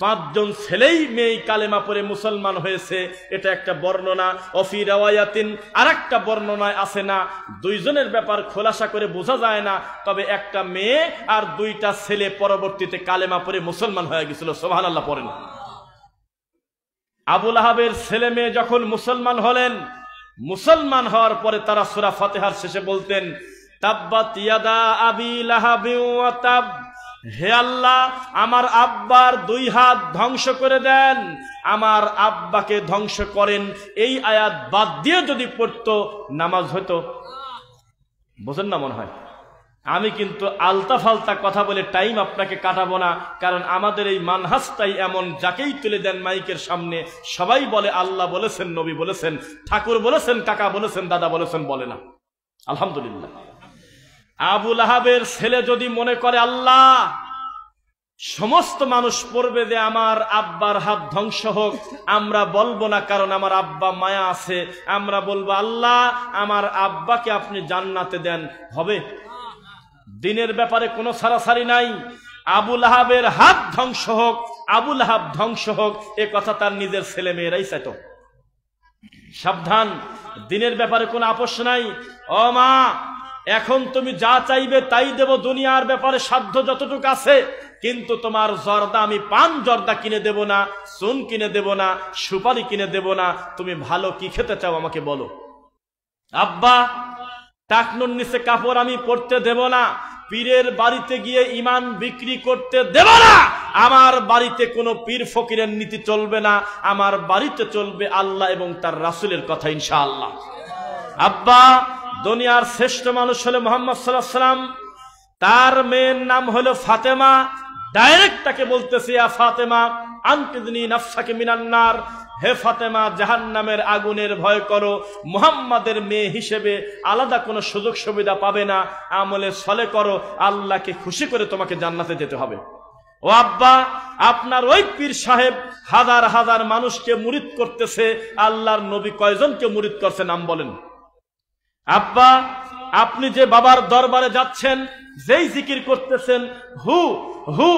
5 জন ছেলেই মেয়ে কালেমা পড়ে মুসলমান হয়েছে। এটা একটা বর্ণনা। অফি রাওয়ায়াতিন, আরেকটা বর্ণনায় আছে না, 2 জনের ব্যাপার খোলাসা করে বোঝা যায় না, তবে একটা মেয়ে আর 2টা ছেলে পরবর্তীতে কালেমা পড়ে মুসলমান হয়ে গেছিল। সুবহানাল্লাহ পড়েন। আবু লাহাবের ছেলে মেয়ে যখন মুসলমান হলেন, মুসলমান হওয়ার পরে তারা সূরা ফাতিহার শেষে বলতেন, তাব্বাত ইয়াদা আবি লাহাবি ওয়া তাব, হে আল্লাহ আমার আব্বার 2 হাত ধ্বংস করে দেন, আমার আব্বাকে ধ্বংস করেন। এই আয়াত বাদ দিয়ে যদি পড়তো নামাজ হতো। বোঝেন না মনে হয়। আমি কিন্তু আলতা ফালতা কথা বলে টাইম আপনাকে কাটাবো না, কারণ আমাদের এই মানহাজটাই এমন, যাকেই তুলে দেন মাইকের সামনে সবাই বলে আল্লাহ বলেছেন, নবী বলেছেন, ঠাকুর বলেছেন, কাকা বলেছেন, দাদা বলেছেন, বলে না। আলহামদুলিল্লাহ। আবু লাহাবের ছেলে যদি মনে করে আল্লাহ সমস্ত মানুষ পড়বে যে আমার আব্বার হাত ধ্বংস হোক, আমরা বলবো না, কারণ আমার আব্বা মায়া আছে। আমরা বলবো আল্লাহ আমার আব্বাকে আপনি জান্নাতে দেন, হবে? দিনের ব্যাপারে কোনো ছাড়াছাড়ি নাই। আবু লাহাবের হাত ধ্বংস হোক, আবু লাহাব ধ্বংস হোক, এ কথা তার নিজের ছেলে মেয়েরাই চাইতো। সাবধান, দিনের ব্যাপারে কোনো আপোষ নাই। ও মা, এখন তুমি যা চাইবে তাই দেব, দুনিয়ার ব্যাপারে সাধ্য যতটুকু আছে, কিন্তু তোমার জর্দা আমি পান জর্দা কিনে দেব না, চুন কিনে দেব না, সুপারি কিনে দেব না। তুমি ভালো কি খেতে চাও আমাকে বলো। আব্বা, টাকনুর নিচে কাপড় আমি পরতে দেব না, পীরের বাড়িতে গিয়ে ইমান বিক্রি করতে দেব না, আমার বাড়িতে কোনো পীর ফকিরের নীতি চলবে না, আমার বাড়িতে চলবে আল্লাহ এবং তার রাসূলের কথা ইনশাআল্লাহ। আব্বা, দুনিয়ার শ্রেষ্ঠ মানুষ হলো মুহাম্মদ সাল্লাল্লাহু আলাইহি ওয়াসাল্লাম, তার মেয়ের নাম হলো ফাতেমা। ডাইরেক্ট তাকে বলতেছে ইয়া ফাতেমা আনকিদনি নাফসাকে মিনান নার, হে ফাতেমা জাহান্নামের আগুনের ভয় করো। মুহাম্মাদের মেয়ে হিসেবে আলাদা কোনো সুযোগ সুবিধা পাবে না, আমলে সলে করো, আল্লাহকে খুশি করে তোমাকে জান্নাতে যেতে হবে। ও আব্বা, আপনার ওই পীর সাহেব হাজার হাজার মানুষকে মুরিদ করতেছে, আল্লাহর নবী কয়জনকে মুরিদ করছে নাম বলেন। আব্বা, আপনি যে বাবার দরবারে যাচ্ছেন, যেই জিকির করতেছেন হু হু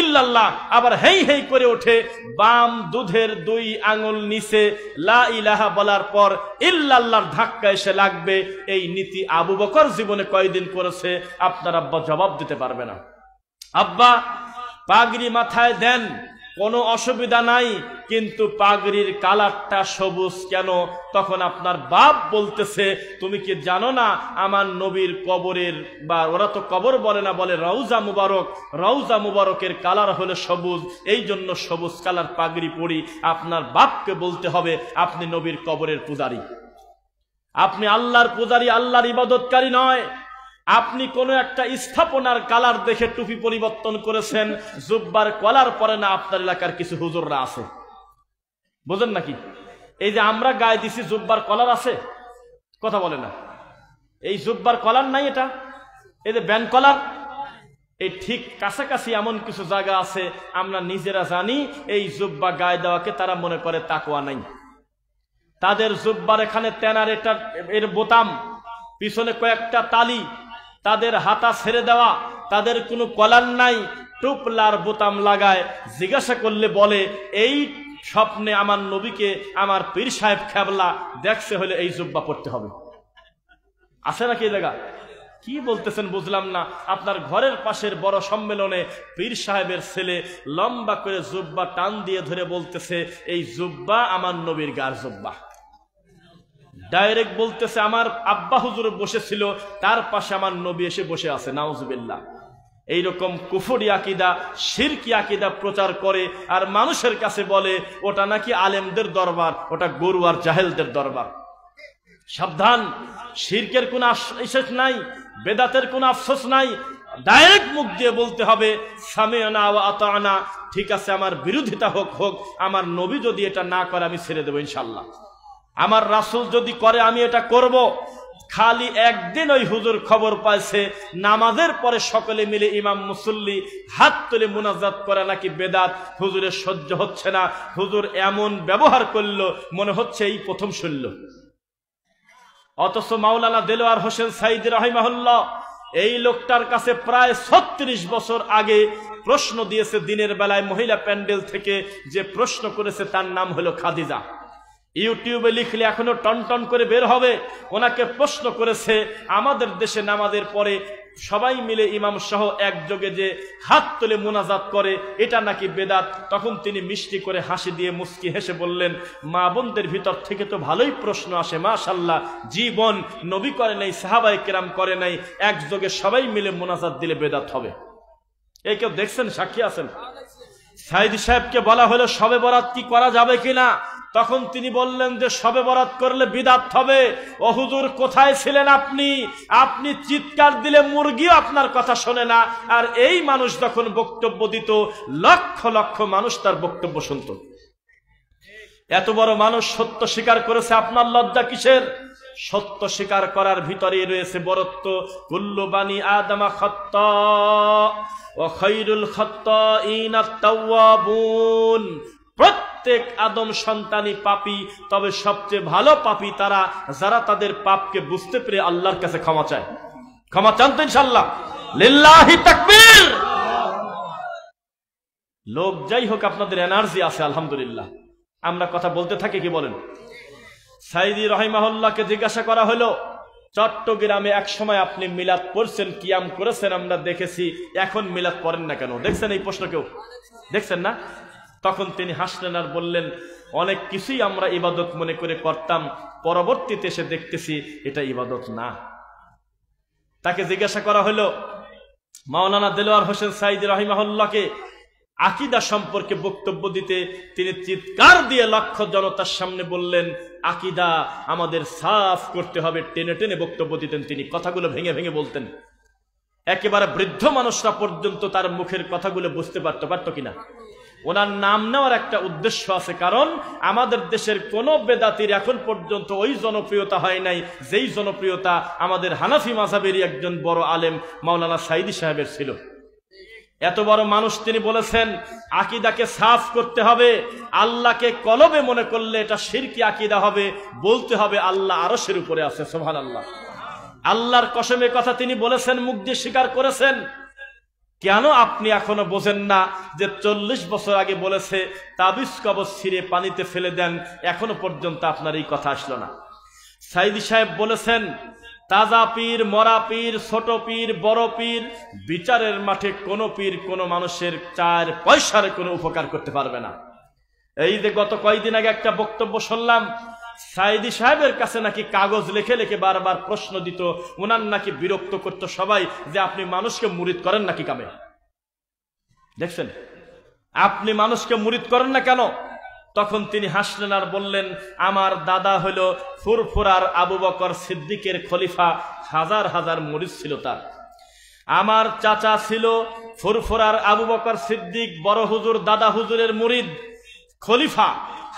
ইল্লাল্লাহ, আবার হেই হেই করে ওঠে, বাম দুধের 2 আঙুল নিচে লা ইলাহা বলার পর ইল্লাল্লাহর ধাক্কা এসে লাগবে, এই নীতি আবু বকর জীবনে কয়দিন করেছে আপনার আব্বা জবাব দিতে পারবে না। আব্বা, পাগড়ি মাথায় দেন, কোনো অসুবিধা নাই, কিন্তু পাগড়ির কালারটা সবুজ কেন? তখন আপনার বাপ বলতেছে তুমি কি জানো না আমার নবীর কবরের, বা ওরা তো কবর বলে না, বলে রওজা মুবারক, রওজা মুবারকের কালার হলো সবুজ, এই জন্য সবুজ কালার পাগড়ি পরি। আপনার বাপকে বলতে হবে আপনি নবীর কবরের পূজারী, আপনি আল্লাহর পূজারী, আল্লাহর ইবাদতকারী নয়। আপনি কোন একটা স্থাপনার কালার দেখে টুপি পরিবর্তন করেছেন, জুব্বার কলার পরে না আপনার এলাকার কিছু হুজুররা আছে, বুঝেন নাকি? এই যে আমরা গায়ে দিছি জুব্বার কলার আছে, কথা বলে না, এই জুব্বার কলার নাই, এটা এই যে ব্যান্ড কলার, এই ঠিক কাছাকাছি এমন কিছু জায়গা আছে আমরা নিজেরা জানি, এই জুব্বা গায়ে দেওয়াকে তারা মনে করে তাকওয়া নাই। তাদের জুব্বার এখানে তেনার এটা এর বোতাম, পিছনে কয়েকটা তালি, তাদের হাতা ছেড়ে দেওয়া, তাদের কোনো কলার নাই, টুপলার বোতাম লাগায়। জিজ্ঞাসা করলে বলে এই স্বপ্নে আমার নবীকে আমার পীর সাহেব খেবলা দেখছে, হলে এই জুব্বা পড়তে হবে। আছে নাকি এই জায়গা? কি বলতেছেন বুঝলাম না। আপনার ঘরের পাশের বড় সম্মেলনে পীর সাহেবের ছেলে লম্বা করে জুব্বা টান দিয়ে ধরে বলতেছে এই জুব্বা আমার নবীর গার জুব্বা। ডাইরেক্ট বলতেছে আমার আব্বা হুজুর বসেছিল, তার পাশে আমার নবী এসে বসে আছে। নাউজুবিল্লাহ। এইরকম কুফরি আকিদা, শিরকি আকিদা প্রচার করে আর মানুষের কাছে বলে ওটা নাকি আলেমদের দরবার, ওটা গরু আর জাহেলদের দরবার। সাবধান, শিরকের কোন আফসোস নাই, বেদাতের কোন আফসোস নাই। ডাইরেক্ট মুখ দিয়ে বলতে হবে সামিআনা ওয়া আতা'না, ঠিক আছে আমার বিরোধিতা হোক হোক, আমার নবী যদি এটা না করে আমি ছেড়ে দেবো ইনশাআল্লাহ, আমার রাসূল যদি করে আমি এটা করব। খালি একদিন ওই হুজুর খবর পাইছে নামাজের পরে সকলে মিলে ইমাম মুসল্লি হাত তুলে মুনাজাত করা নাকি বেদাত, হুজুরের সহ্য হচ্ছে না। হুজুর এমন ব্যবহার করলো মনে হচ্ছে এই প্রথম শুনল। অথচ মাওলানা দেলোয়ার হোসেন সাইদি রাহিমাহুল্লাহ এই লোকটার কাছে প্রায় 36 বছর আগে প্রশ্ন দিয়েছে দিনের বেলায় মহিলা প্যান্ডেল থেকে, যে প্রশ্ন করেছে তার নাম হলো খাদিজা। ইউটিউবে লিখলে এখনো টন টন করে বের হবে। ওনাকে প্রশ্ন করেছে আমাদের দেশে নামাজের পরে সবাই মিলে ইমাম সহ একযোগে যে হাত তুলে মুনাজাত করে এটা নাকি বেদাত। তখন তিনি মিষ্টি করে হাসি দিয়ে মুস্কি হেসে বললেন মা বোনদের ভিতর থেকে তো ভালোই প্রশ্ন আসে, মাশাআল্লাহ, জীবন নবী করে নাই, সাহাবায়ে কেরাম করে নাই, একযোগে সবাই মিলে মুনাজাত দিলে বেদাত হবে। এই কেউ দেখছেন, সাক্ষী আছেন? সাইদি সাহেবকে বলা হলো শবে বরাত কি করা যাবে কিনা, তখন তিনি বললেন যে শবে বরাত করলে বিদআত হবে। ও হুজুর, কোথায় ছিলেন আপনি? আপনি চিৎকার দিলে মুরগিও আপনার কথা শোনে না। আর এই মানুষ যখন বক্তব্য দিত, লক্ষ লক্ষ মানুষ তার বক্তব্য শুনত। এত বড় মানুষ সত্য স্বীকার করেছে, আপনার লজ্জা কিসের? সত্য স্বীকার করার ভিতরেই রয়েছে বরত্ব। কুল্লু বানি আদমা খাত্তা ওয়া খায়রুল খাত্তাইনা আত-তাওয়াবুন। প্রত্যেক আদম সন্তানই পাপী, তবে সবচেয়ে ভালো পাপী তারা যারা তাদের পাপকে বুঝতে পেরে আল্লাহর কাছে ক্ষমা চায়। ক্ষমা চান তো ইনশাআল্লাহ? লিল্লাহি তাকবীর। লোক যাই হোক, আপনাদের এনার্জি আছে আলহামদুলিল্লাহ। আমরা কথা বলতে থাকি, কি বলেন? সাইদি রাহিমাহুল্লাহকে জিজ্ঞাসা করা হলো, চট্টগ্রামে এক সময় আপনি মিলাদ পড়ছেন, কিয়াম করেছেন, আমরা দেখেছি, এখন মিলাদ পড়েন না কেন? দেখছেন এই প্রশ্ন? কেউ দেখছেন না? তখন তিনি হাসলেন আর বললেন, অনেক কিছুই আমরা ইবাদত মনে করে করতাম, পরবর্তীতে এসে দেখতেছি এটা ইবাদত না। তাকে জিজ্ঞাসা করা হলো, মাওলানা দেলোয়ার হোসেন সাইদি রাহিমাহুল্লাহকে আকীদা সম্পর্কে বক্তব্য দিতে, তিনি চিৎকার দিয়ে লক্ষ জনতার সামনে বললেন, আকীদা আমাদের সাফ করতে হবে। টেনে টেনে বক্তব্য দিতেন তিনি, কথাগুলো ভেঙে ভেঙে বলতেন। একেবারে বৃদ্ধ মানুষরা পর্যন্ত তার মুখের কথাগুলো বুঝতে পারতো কিনা। ওনার নাম নেওয়ার একটা উদ্দেশ্য আছে, কারণ আমাদের দেশের কোন বেদাতির এখন পর্যন্ত ওই জনপ্রিয়তা হয় নাই যেই জনপ্রিয়তা আমাদের হানাফি মাযহাবেরই একজন বড় আলেম মাওলানা সাইদি সাহেবের ছিল। এত বড় মানুষ, তিনি বলেছেন আকীদাকে সাফ করতে হবে। আল্লাহকে কলবে মনে করলে এটা শিরকি আকীদা হবে। বলতে হবে আল্লাহ আরশের উপরে আছে, সুবহানাল্লাহ। আল্লাহর কসমের কথা তিনি বলেছেন, মুখ দিয়ে স্বীকার করেছেন। কেন আপনি এখনো বোঝেন না যে 40 বছর আগে বলেছে তাবিজ কবজ ছিঁড়ে পানিতে ফেলে দেন, এখনো পর্যন্ত আপনার এই কথা আসলো না? সাইদি সাহেব বলেছেন, তাজা পীর, মরা পীর, ছোট পীর, বড় পীর, বিচারের মাঠে কোন পীর কোন মানুষের 4 পয়সার কোনো উপকার করতে পারবে না। এই যে গত কয়েকদিন আগে একটা বক্তব্য শুনলাম, সাইদি সাহেবের কাছে নাকি কাগজ লিখে লিখে বারবার প্রশ্ন দিত, ওনার নাকি বিরক্ত করত সবাই, যে আপনি মানুষকে মুরিদ করেন নাকি কামে? দেখছেন, আপনি মানুষকে মুরিদ করেন না কেন? তখন তিনি হাসলেন আর বললেন, আমার দাদা হলো ফুরফুরার আবু বকর সিদ্দিকের খলিফা, হাজার হাজার মুরিদ ছিল তার। আমার চাচা ছিল ফুরফুরার আবু বকর সিদ্দিক, বড় হুজুর দাদা হুজুরের মুরিদ, খলিফা,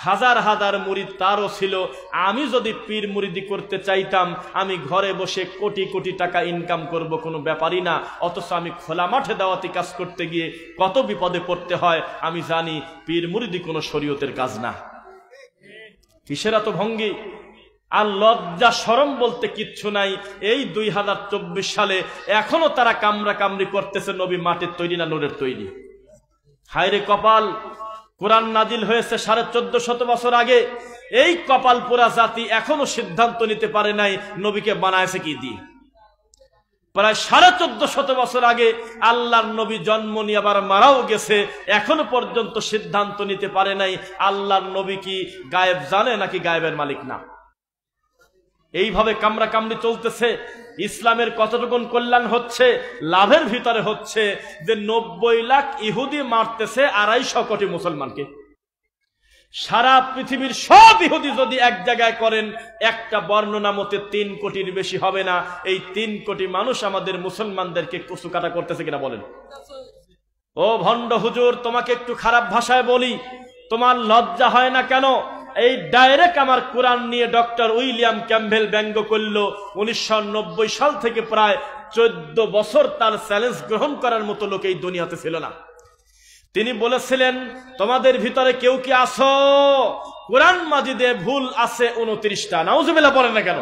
হাজার হাজার মুরিদ তারও ছিল। আমি যদি পীর মুরিদি করতে চাইতাম, আমি ঘরে বসে কোটি কোটি টাকা ইনকাম করব, কোনো ব্যাপারই না। অথচ আমি খোলা মাঠে দাওয়াতি কাজ করতে গিয়ে কত বিপদে পড়তে হয় আমি জানি। পীর মুরিদি কোনো শরীয়তের কাজ না। কিসের এত ভঙ্গি? আর লজ্জা শরম বলতে কিচ্ছু নাই। এই 2024 সালে এখনো তারা কামরা কামড়ি করতেছে, নবী মাটির তৈরি না নূরের তৈরি? হায়রে কপাল! কোরআন নাজিল হয়েছে 1450 বছর আগে। এই কপাল পোড়া জাতি এখনো সিদ্ধান্ত নিতে পারে নাই নবীকে বানায়ছে কি দিয়ে। প্রায় 1450 বছর আগে আল্লাহর নবী জন্ম নিয়ে আবার মারাও গেছে, এখনো পর্যন্ত সিদ্ধান্ত নিতে পারে নাই আল্লাহর নবী কি গায়েব জানে নাকি গায়েবের মালিক না। এইভাবে কামরা কামড়ি চলতেছে। ইসলামের কতটুকু কল্যাণ হচ্ছে? লাভের ভিতরে হচ্ছে যে 90 লাখ ইহুদি মারতেছে 250 কোটি মুসলমানকে। সারা পৃথিবীর সব ইহুদি যদি এক জায়গায় করেন, একটা বর্ণনা মতে 3 কোটির বেশি হবে না। এই 3 কোটি মানুষ আমাদের মুসলমানদেরকে কচুকাটা করতেছে কিনা বলেন? ও ভণ্ড হুজুর, তোমাকে একটু খারাপ ভাষায় বলি, তোমার লজ্জা হয় না কেন? এই ডাইরেক্ট আমার কোরআন নিয়ে ডক্টর উইলিয়াম ক্যাম্পবেল ব্যঙ্গ করল। 1990 সাল থেকে প্রায় 14 বছর তার চ্যালেঞ্জ গ্রহণ করার মতো লোক এই দুনিয়াতে ছিল না। তিনি বলেছিলেন, তোমাদের ভিতরে কেউ কি আছো? কোরআন মাজিদে ভুল আছে 29টা। নাউজুবিল্লাহ বলেন না কেন?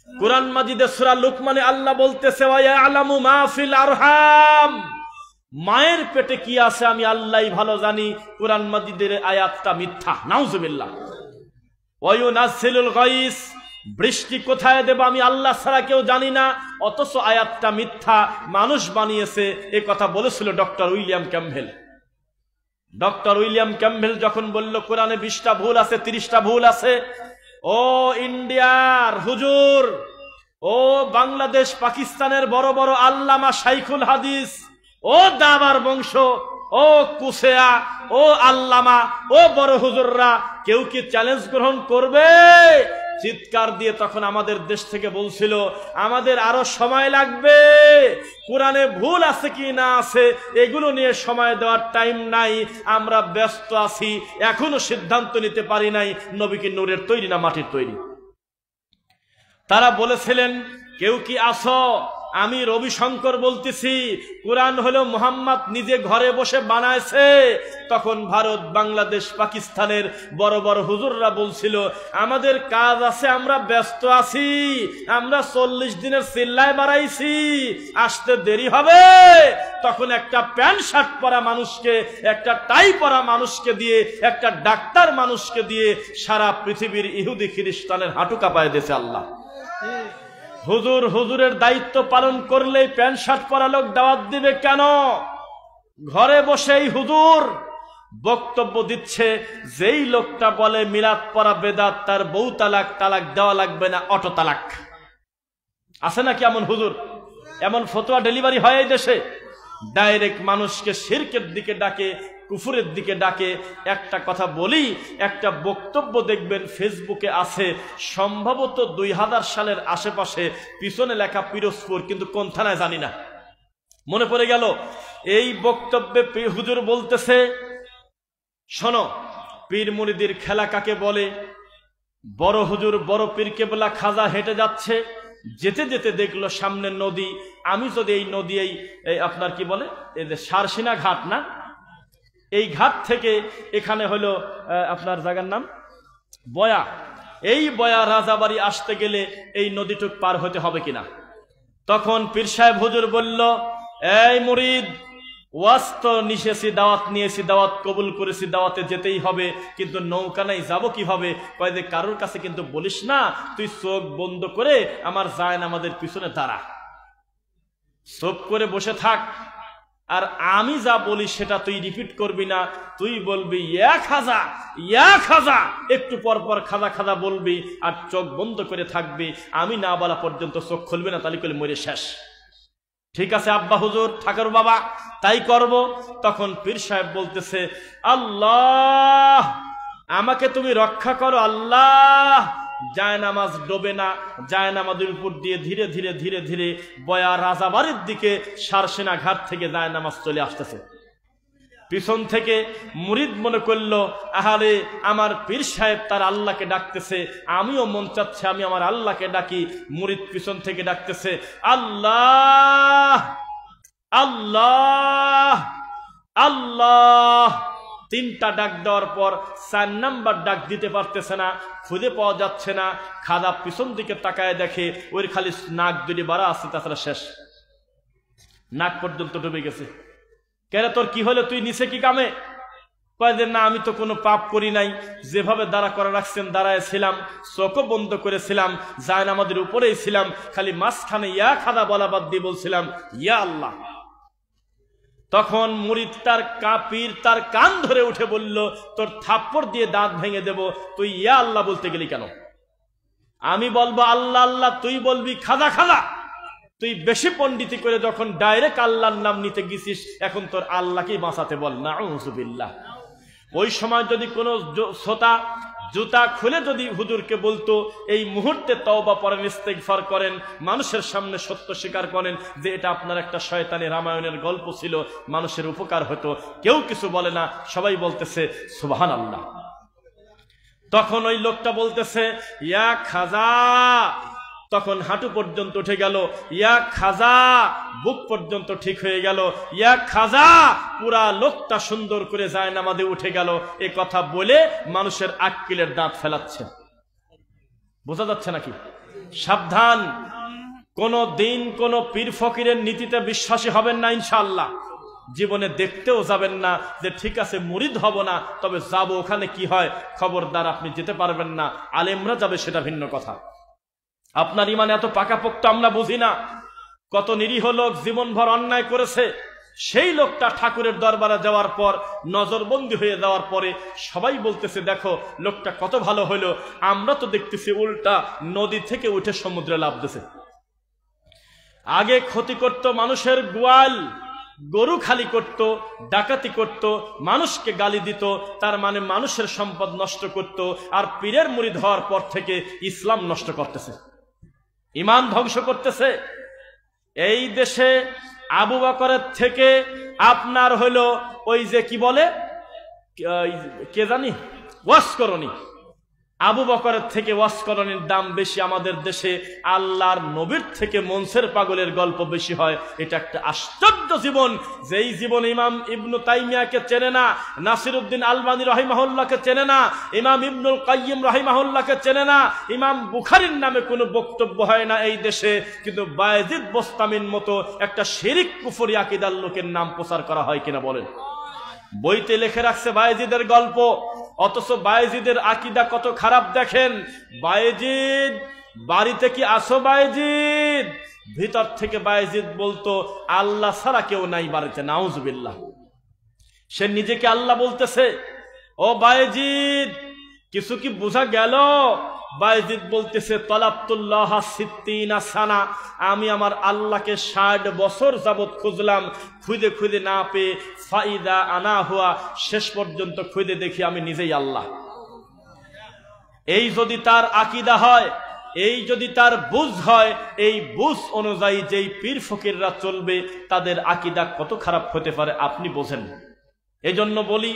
কোরআন মাজিদে সূরা লুকমানে আল্লাহ বলতেছে, ওয়া ইয়ালামু মা ফিল আরহাম, মায়ের পেটে কি আছে আমি আল্লাহই ভালো জানি। কোরআন মাজিদের আয়াতটা মিথ্যা। নাউজুবিল্লাহ। ওয়া ইউনাজ্জিলুল গায়স, বৃষ্টি কোথায় দেব আমি আল্লাহ ছাড়া কেউ জানি না। অথচ আয়াতটা মিথ্যা, মানুষ বানিয়েছে। এ কথা বলেছিল doctor William Campbell. Doctor William Campbell যখন বলল কোরআনে 20টা ভুল আছে, 30টা ভুল আছে, ও ইন্ডিয়ার হুজুর, ও বাংলাদেশ পাকিস্তানের বড় বড় আল্লামা শাইখুল হাদিস, ও দাবার বংশ, ও কুসেয়া, ও আল্লামা, ও বড় হুজুররা, কেউ কি চ্যালেঞ্জ গ্রহণ করবে? চিৎকার দিয়ে তখন আমাদের দেশ থেকে বলছিল আমাদের আরো সময় লাগবে, কোরআনে ভুল আছে কি না আছে এগুলো নিয়ে সময় দেওয়ার টাইম নাই, আমরা ব্যস্ত আছি, এখনো সিদ্ধান্ত নিতে পারি নাই নবী কি নূরের তৈরি না মাটির তৈরি। তারা বলেছিলেন কেউ কি আসো? আমি রবিশঙ্কর বলতেছি, কোরআন হলো মুহাম্মদ নিজে ঘরে বসে বানাইছে। তখন ভারত, বাংলাদেশ, পাকিস্তানের বড় বড় হুজুররা বলছিল আমাদের কাজ আছে, আমরা ব্যস্ত আছি, আমরা 40 দিনের চিল্লায় বাড়াইছি, আসতে দেরি হবে। তখন একটা প্যান্ট শার্ট পরা মানুষকে, একটা টাই পরা মানুষকে দিয়ে, একটা ডাক্তার মানুষকে দিয়ে সারা পৃথিবীর ইহুদি খ্রিস্টানের হাঁটু কাঁপায় দিয়েছে আল্লাহ। হুজুর হুজুরের দায়িত্ব পালন করলেই প্যান্ট শার্ট পরা লোক দাওয়াত দিবে কেন? ঘরে বসেই হুজুর বক্তব্য দিচ্ছে, যেই লোকটা বলে মিলাদ পড়া বেদাত, তার বউ তালাক, তালাক দেওয়া লাগবে না, অটো তালাক। আছে নাকি এমন হুজুর? এমন ফতোয়া ডেলিভারি হয় এই দেশে? ডাইরেক্ট মানুষকে শিরকের দিকে ডাকে, কুফুরের দিকে ডাকে। একটা কথা বলি, একটা বক্তব্য দেখবেন ফেসবুকে আছে, সম্ভবত 2000 সালের আশেপাশে, পিছনে লেখা পিরোজপুর, কিন্তু কোন থানায় জানি না, মনে পড়ে গেল। এই বক্তব্যে হুজুর বলতেছে, শোনো, পীর মুরিদির খেলা কাকে বলে? বড় হুজুর বড় পীর কেবলা খাজা হেঁটে যাচ্ছে, যেতে যেতে দেখলো সামনে নদী। আমি যদি এই নদী, এই আপনার কি বলে, এই যে সারসিনা ঘাট না, এই ঘাট থেকে এখানে হলো আপনার জায়গার নাম বয়া, এই বয়া রাজাবাড়ি আসতে গেলে এই নদীটুক পার হতে হবে কিনা? তখন পীর সাহেব হুজুর বলল, এই মুরিদ, ওয়াজ তো নিশেছি, দাওয়াত নিয়েছি, দাওয়াত কবুল করেছি, দাওয়াতে যেতেই হবে, কিন্তু নৌকা নাই, যাবো কিভাবে? কয় যে কারোর কাছে কিন্তু বলিস না, তুই চোখ বন্ধ করে আমার জায়েন আমাদের পিছনে দাঁড়া, চুপ করে বসে থাক, আর আমি যা বলি সেটা তুই রিপিট করবি না, তুই বলবি ইয়া খাজা, ইয়া খাজা, একটু পর পর খাজা খাজা বলবি, আর চোখ বন্ধ করে থাকবি, আমি না বলা পর্যন্ত চোখ খুলবি না, তাহলে করলে মরে শেষ। ঠিক আছে আব্বা হুজুর, ঠাকুর বাবা, তাই করব। তখন পীর সাহেব বলতেছে, আল্লাহ আমাকে তুমি রক্ষা করো, আল্লাহ। জায়নামাজ ডোবে না, জায়নামাজের উপর দিয়ে ধীরে ধীরে ধীরে ধীরে বয়া রাজাবাড়ির দিকে সারসেনা ঘাট থেকে জায়নামাজ চলে আসতেছে। পিছন থেকে মুরিদ মনে করলো, আহারে আমার পীর সাহেব তার আল্লাহকে ডাকতেছে, আমিও মন চাচ্ছে আমি আমার আল্লাহকে ডাকি। মুরিদ পিছন থেকে ডাকতেছে, আল্লাহ আল্লাহ আল্লাহ। 3টা ডাক দেওয়ার পর 4 নাম্বার ডাক দিতে পারতেছে না, খুঁজে পাওয়া যাচ্ছে না। খাদা পিছন দিকে তাকায় দেখে ওই খালি নাক দুটি বাড়া আছে, তাছাড়া শেষ, নাক পর্যন্ত ডুবে গেছে। কেন তোর কি হলো, তুই নিচে কি কামে? কয় যে না, আমি তো কোনো পাপ করি নাই, যেভাবে দাঁড়া করে রাখছেন দাঁড়ায় ছিলাম, চোখও বন্ধ করেছিলাম, জায়ন আমাদের উপরেই ছিলাম, খালি মাঝখানে ইয়া খাদা বলা বাদ দিয়ে বলছিলাম ইয়া আল্লাহ। তখন মুরিদ তার কাপীর তার কান ধরে উঠে বলল, তোর থাপ্পড় দিয়ে দাঁত ভেঙে দেব, তুই ইয়া আল্লাহ বলতে গেলি কেন? আমি বলবো আল্লাহ আল্লাহ, তুই বলবি খাজা খাজা। তুই বেশি পণ্ডিতি করে যখন ডাইরেক্ট আল্লাহর নাম নিতে গেছিস, এখন তোর আল্লাহকেই বাঁচাতে বল। নাউযুবিল্লাহ। ওই সময় যদি কোনো শ্রোতা জুতা খুলে যদি হুজুরকে বলতো এই মুহূর্তে তওবা পড়েন, ইস্তেগফার করেন, মানুষের সামনে সত্য স্বীকার করেন যে এটা আপনার একটা শয়তানি রামায়ণের গল্প ছিল, মানুষের উপকার হতো, কেউ কিছু বলে না, সবাই বলতেছে সুবহানাল্লাহ। তখন ওই লোকটা বলতেছে ইয়া খাজা, তখন হাঁটু পর্যন্ত উঠে গেল, ইয়া খাজা, বুক পর্যন্ত ঠিক হয়ে গেল, ইয়া খাজা, পুরা লোকটা সুন্দর করে যায় নামাজে উঠে গেল। এ কথা বলে মানুষের আক্কেলের দাঁত ফেলাচ্ছে। বোঝা যাচ্ছে নাকি? সাবধান, কোন দিন কোন পীর ফকিরের নীতিতে বিশ্বাসী হবেন না ইনশাআল্লাহ। জীবনে দেখতেও যাবেন না যে ঠিক আছে মুরিদ হব না, তবে যাব, ওখানে কি হয় খবরদার, আপনি যেতে পারবেন না। আলেমরা যাবে সেটা ভিন্ন কথা। আপনার ইমান এত পাকাপোক্ত আমরা বুঝি না। কত নিরীহ লোক জীবনভর অন্যায় করেছে, সেই লোকটা ঠাকুরের দরবারে যাওয়ার পর, নজরবন্দি হয়ে যাওয়ার পরে সবাই বলতেছে দেখো লোকটা কত ভালো হলো। আমরা তো দেখতেছি উল্টা নদী থেকে উঠে সমুদ্রে লাফ দিছে। আগে ক্ষতি করত মানুষের গোয়াল, গরু খালি করত, ডাকাতি করত, মানুষকে গালি দিত, তার মানে মানুষের সম্পদ নষ্ট করত। আর পীরের মুরিদ হওয়ার পর থেকে ইসলাম নষ্ট করতেছে, ঈমান ধ্বংস করতেছে। এই দেশে আবু বকরের থেকে আপনার হলো ওই যে কি বলে কে জানি ওয়াসকরণী, আবু বকরের থেকে ওয়াসকরণীর দাম বেশি আমাদের দেশে। আল্লাহর নবীর থেকে মনসের পাগলের গল্প বেশি হয়। এটা একটা আশ্চর্য জীবন, যেই জীবন ইমাম ইবনু তাইমিয়াকে চেনে না, নাসিরউদ্দিন আলবানী রাহিমাহুল্লাহকে চেনে না, ইমাম ইবনুল কাইয়িম রাহিমাহুল্লাহকে চেনে না, ইমাম বুখারীর নামে কোনো বক্তব্য হয় না এই দেশে, কিন্তু বায়েজিদ বোস্তামির মতো একটা শিরক কুফরি আকীদার লোকের নাম প্রচার করা হয় কিনা বলেন? বইতে লিখে রাখছে বায়েজিদের গল্প, অথচ বায়েজিদের আকীদা কত খারাপ দেখেন। বায়েজিদ বাড়িতে কি আসো বায়েজিদ, ভিতর থেকে বায়েজিদ বলতো আল্লাহ ছাড়া কেউ নাই বাড়িতে, নাউজুবিল্লাহ। সে নিজেকে আল্লাহ বলতেছে। ও বায়েজিদ কিছু কি বোঝা গেল? বায়েজিদ বলতেছে তলাবতুল্লাহ সিত্তিনা সানা, আমি আমার আল্লাহকে 60 বছর যাবত খুঁজলাম, খুঁজে খুঁজে না পেয়ে ফাইদা আনা হুয়া, শেষ পর্যন্ত খুঁজে দেখি আমি নিজেই আল্লাহ। এই যদি তার আকীদা হয়, এই যদি তার বুঝ হয়, এই বুঝ অনুযায়ী যেই পীর ফকিররা চলবে তাদের আকীদা কত খারাপ হতে পারে আপনি বোঝেন। এজন্য বলি,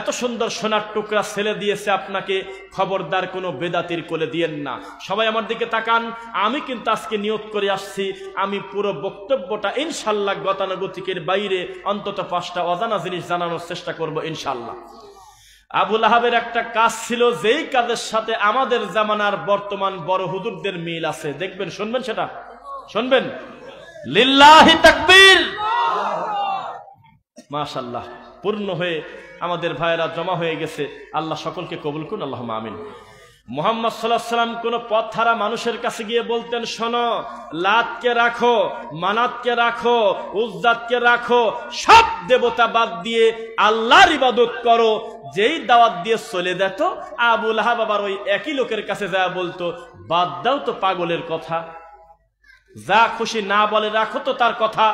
এত সুন্দর সোনার টুকরা ছেলে দিয়েছে আপনাকে, খবরদার কোনো বেদাতির কোলে দিয়েন না। সবাই আমার দিকে তাকান, আমি কিন্তু আজকে নিয়ত করে আসছি, আমি পুরো বক্তব্যটা ইনশাল্লাহ গতানুগতিকের বাইরে অন্তত 5টা অজানা জিনিস জানানোর চেষ্টা করব ইনশাল্লাহ। আবু লাহাবের একটা কাজ ছিল, যেই কাজের সাথে আমাদের জামানার বর্তমান বড় হুজুরদের মিল আছে, দেখবেন, শুনবেন, সেটা শুনবেন। লিল্লাহি তাকবীর, মাশাআল্লাহ। পূর্ণ হয়ে আমাদের ভাইয়েরা জমা হয়ে গেছে, আল্লাহ সকলকে কবুল করুন, আল্লাহুম্মা আমিন। মুহাম্মদ সাল্লাল্লাহু আলাইহি ওয়াসাল্লাম কোন পথহারা মানুষের কাছে গিয়ে বলতেন, শোনো, লাতকে রাখো, মানাতকে রাখো, উজ্জাতকে রাখো, সব দেবতা বাদ দিয়ে আল্লাহর ইবাদত করো। যেই দাওয়াত দিয়ে চলে যেত, আবু লাহাব আবার ওই একই লোকের কাছে যা বলতো, বাদ দাও তো পাগলের কথা, যা খুশি না বলে রাখো তো তার কথা।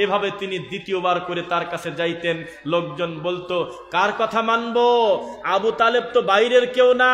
এভাবে তিনি দ্বিতীয়বার করে তার কাছে যাইতেন। লোকজন বলতো, কার কথা মানবো? আবু তালেব তো বাইরের কেউ না,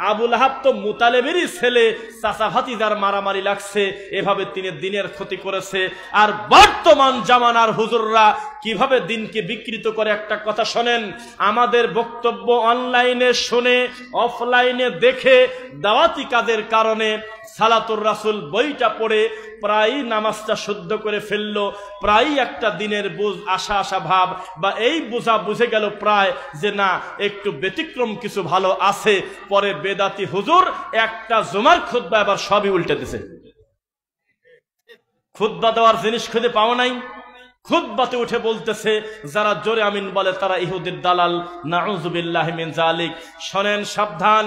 আবু লাহাব তো মুতালেবেরই ছেলে, চাচা ভাতিজার মারামারি লাগছে। এভাবে তিনি দিনের ক্ষতি করেছে। আর বর্তমান জামানার হুজুররা কিভাবে দিনকে বিকৃত করে, একটা কথা শোনেন। আমাদের বক্তব্য অনলাইনে শুনে, অফলাইনে দেখে, দাওয়াতি কাজের কারণে সালাতুর রাসূল বইটা পড়ে প্রায় নামাজটা শুদ্ধ করে ফেললো, প্রায় একটা দিনের বুঝ আশা আশা ভাব, বা এই বোঝা বুঝে গেল প্রায় যে না, একটু ব্যতিক্রম কিছু ভালো আছে। পরে বেদাতি হুজুর একটা জুমার খুতবা এবার সবই উল্টে দিছে। খুতবা দেওয়ার জিনিস খুঁজে পাওয়া নাই, খুতবাতে উঠে বলতেছে, যারা জোরে আমিন বলে তারা ইহুদির দালাল, নাউযুবিল্লাহি মিন যালিক। শোনেন, সাবধান,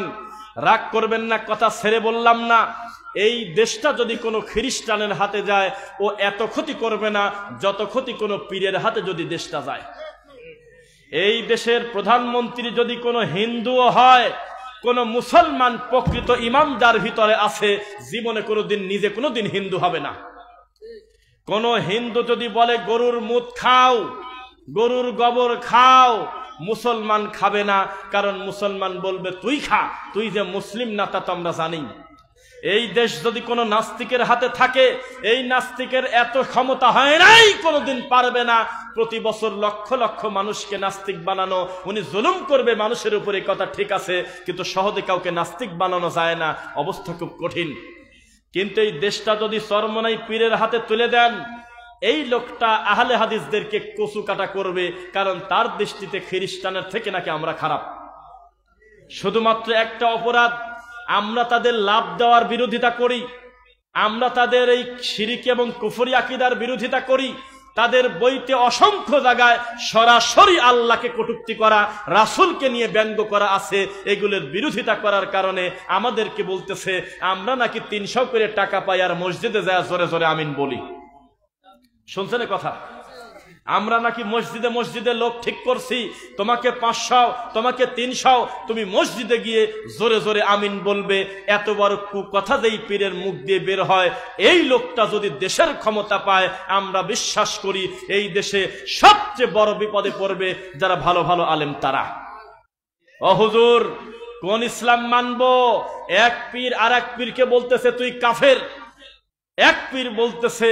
রাগ করবেন না, কথা ছেড়ে বললাম না। এই দেশটা যদি কোনো খ্রিস্টানের হাতে যায়, ও এত ক্ষতি করবে না যত ক্ষতি কোনো পীরের হাতে যদি দেশটা যায়। এই দেশের প্রধানমন্ত্রী যদি কোনো হিন্দুও হয়, কোনো মুসলমান প্রকৃত ইমাম যার ভিতরে আছে, জীবনে কোনোদিন নিজে কোনোদিন হিন্দু হবে না। কোন হিন্দু যদি বলে গরুর মুত খাও, গরুর গোবর খাও, মুসলমান খাবে না, কারণ মুসলমান বলবে তুই খা, তুই যে মুসলিম না তা তো আমরা জানি। এই দেশ যদি কোনো নাস্তিকের হাতে থাকে, এই নাস্তিকের এত ক্ষমতা হয় নাই, কোনোদিন পারবে না প্রতি বছর লক্ষ লক্ষ মানুষকে নাস্তিক বানানো। উনি জুলুম করবে মানুষের উপরে, কথা ঠিক আছে, কিন্তু সহজে কাউকে নাস্তিক বানানো যায় না, অবস্থা খুব কঠিন। কিন্তু এই দেশটা যদি চরমনাই পীরের হাতে তুলে দেন, এই লোকটা আহলে হাদিসদেরকে কচু কাটা করবে, কারণ তার দৃষ্টিতে খ্রিস্টানের থেকে নাকি আমরা খারাপ। শুধুমাত্র একটা অপরাধ, আমরা তাদের লাভ দেওয়ার বিরোধিতা করি, আমরা তাদের এই শিরিক এবং কুফরি আকীদার বিরোধিতা করি। তাদের বইতে অসংখ্য জায়গায় সরাসরি আল্লাহকে কটূক্তি করা, রাসূলকে নিয়ে ব্যঙ্গ করা আছে। এগুলোর বিরোধিতা করার কারণে আমাদেরকে বলতেছে আমরা নাকি 300 করে টাকা পাই আর মসজিদে যায় জোরে জোরে আমিন বলি। শুনছেন কথা? আমরা নাকি মসজিদে মসজিদে লোক ঠিক করছি, তোমাকে 500 তোমাকে 300, তুমি মসজিদে গিয়ে জোরে জোরে আমিন বলবে। এত বড় কথা যেই পীরের মুখ দিয়ে বের হয়, এই লোকটা যদি দেশের ক্ষমতা পায়, আমরা বিশ্বাস করি এই দেশে সবচেয়ে বড় বিপদে পড়বে যারা ভালো ভালো আলেম তারা। ও হুজুর, কোন ইসলাম মানবো? এক পীর আর এক পীরকে বলতেছে তুই কাফের। এক পীর বলতেছে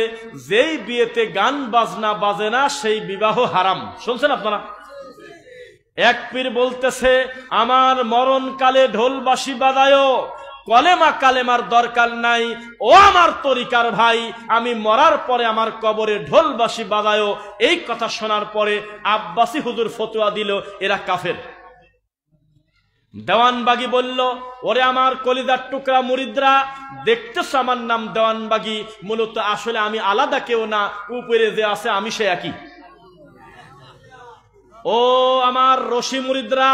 যেই বিয়েতে গান বাজনা বাজে না সেই বিবাহ হারাম। শুনছেন আপনারা? এক পীর বলতেছে আমার মরণকালে ঢোল বাঁশি বাজায়ও, কলেমা কালেমার দরকার নাই, ও আমার তরিকার ভাই, আমি মরার পরে আমার কবরে ঢোল বাঁশি বাজায়ও। এই কথা শোনার পরে আব্বাসী হুজুর ফতোয়া দিল এরা কাফের। দেওয়ানবাগি বলল, ওরে আমার কলিজার টুকরা মুরিদরা, দেখতেছ আমার নাম দেওয়ানবাগি, মূলত আসলে আমি আলাদা কেউ না, উপরে যে আছে আমি সে একই। ও আমার রশি মুরিদরা,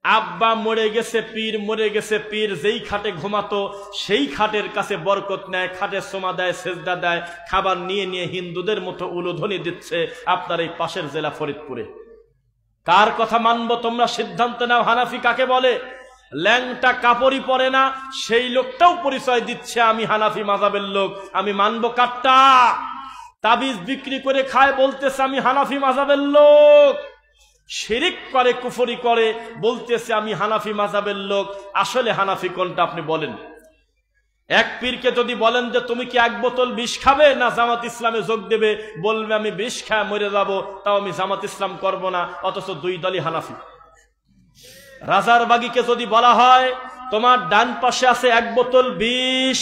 আব্বা মরে গেছে পীর, মরে গেছে পীর, যেই খাটে ঘুমাতো সেই খাটের কাছে বরকত নেয়, খাটে সোমা দেয়, সেজদা দেয়, খাবার নিয়ে নিয়ে হিন্দুদের মতো উলুধ্বনি দিচ্ছে আপনার এই পাশের জেলা ফরিদপুরে। কার কথা মানবো তোমরা সিদ্ধান্ত নাও। হানাফি কাকে বলে? ল্যাংটা কাপড়ই পরে না সেই লোকটাও পরিচয় দিচ্ছে আমি হানাফি মাযহাবের লোক। আমি মানবো কাটটা? তাবিজ বিক্রি করে খায়, বলতেছে আমি হানাফি মাযহাবের লোক। শিরিক করে, কুফরি করে, বলতেছে আমি হানাফি মাযহাবের লোক। আসলে হানাফি কোনটা আপনি বলেন? এক পীরকে যদি বলেন যে তুমি কি 1 বোতল বিষ খাবে না জামাত ইসলামে যোগ দেবে, বলবে আমি বিষ খায় মরে যাব, তাও আমি জামাত ইসলাম করব না, অথচ দুই দলই হানাফি। রাজার বাগিকে যদি বলা হয় তোমার ডান পাশে আছে 1 বোতল বিষ,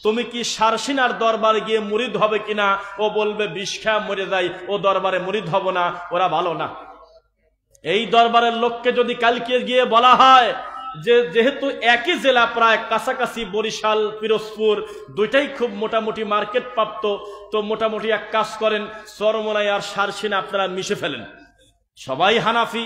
তুমি কি সারসিনার দরবারে গিয়ে মুরিদ হবে কিনা, ও বলবে বিষ খায় মরে যাই, ও দরবারে মুরিদ হব না, ওরা ভালো না। এই দরবারের লোককে যদি কালকে গিয়ে বলা হয় যে যেহেতু একই জেলা, প্রায় কাছাকাছি, বরিশাল পিরোজপুর, দুইটাই খুব মোটামুটি মার্কেট প্রাপ্ত, তো মোটামুটি এক কাজ করেন, চরমোনাই আর সারসিনা আপনারা মিশে ফেলেন। সবাই হানাফি,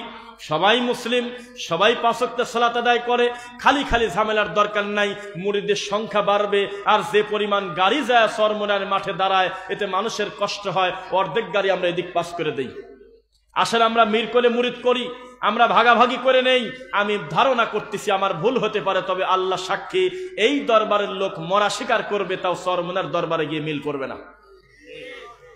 সবাই মুসলিম, সবাই 5 ওয়াক্ত সালাত আদায় করে, খালি খালি ঝামেলার দরকার নাই। মুরিদের সংখ্যা বাড়বে, আর যে পরিমাণ গাড়ি যায় চরমোনাইয়ের মাঠে দাঁড়ায়, এতে মানুষের কষ্ট হয়, অর্ধেক গাড়ি আমরা এদিক পাস করে দেই। আসলে আমরা মির করে মুরিদ করি, আমরা ভাগাভাগি করে নেই। আমি ধারণা করতেছি আমার ভুল হতে পারে, তবে আল্লাহ সাক্ষী এই দরবারের লোক মরা স্বীকার করবে, তাও চরমোনাইয়ের দরবারে গিয়ে মিল করবে না।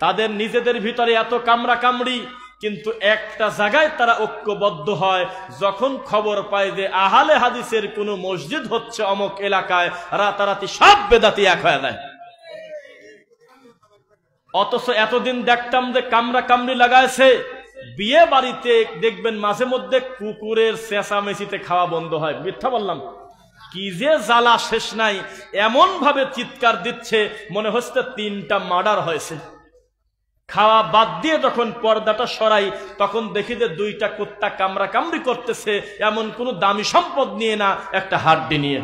তাদের নিজেদের ভিতরে এত কামড়া কামড়ি, কিন্তু একটা জায়গায় তারা ঐক্যবদ্ধ হয়, যখন খবর পায় যে আহলে হাদিসের কোনো মসজিদ হচ্ছে অমুক এলাকায়, রাতারাতি সব বেদাতি এক হয়ে যায়। অথচ এতদিন দেখতাম যে কামড়া কামড়ি লাগাইছে, বিয়ে বাড়িতে দেখবেন মাঝে মধ্যে কুকুরের চেঁচামেচিতে খাওয়া বন্ধ হয়। মিথ্যা বললাম? কি যে জ্বালা শেষ নাই, এমন ভাবে চিৎকার দিচ্ছে মনে হচ্ছে 3টা মার্ডার হয়েছে। খাওয়া বাদ দিয়ে যখন পর্দাটা সরাই, তখন দেখি যে 2টা কুত্তা কামড়া কামড়ি করতেছে, এমন কোন দামি সম্পদ নিয়ে না, একটা হাড্ডি নিয়ে।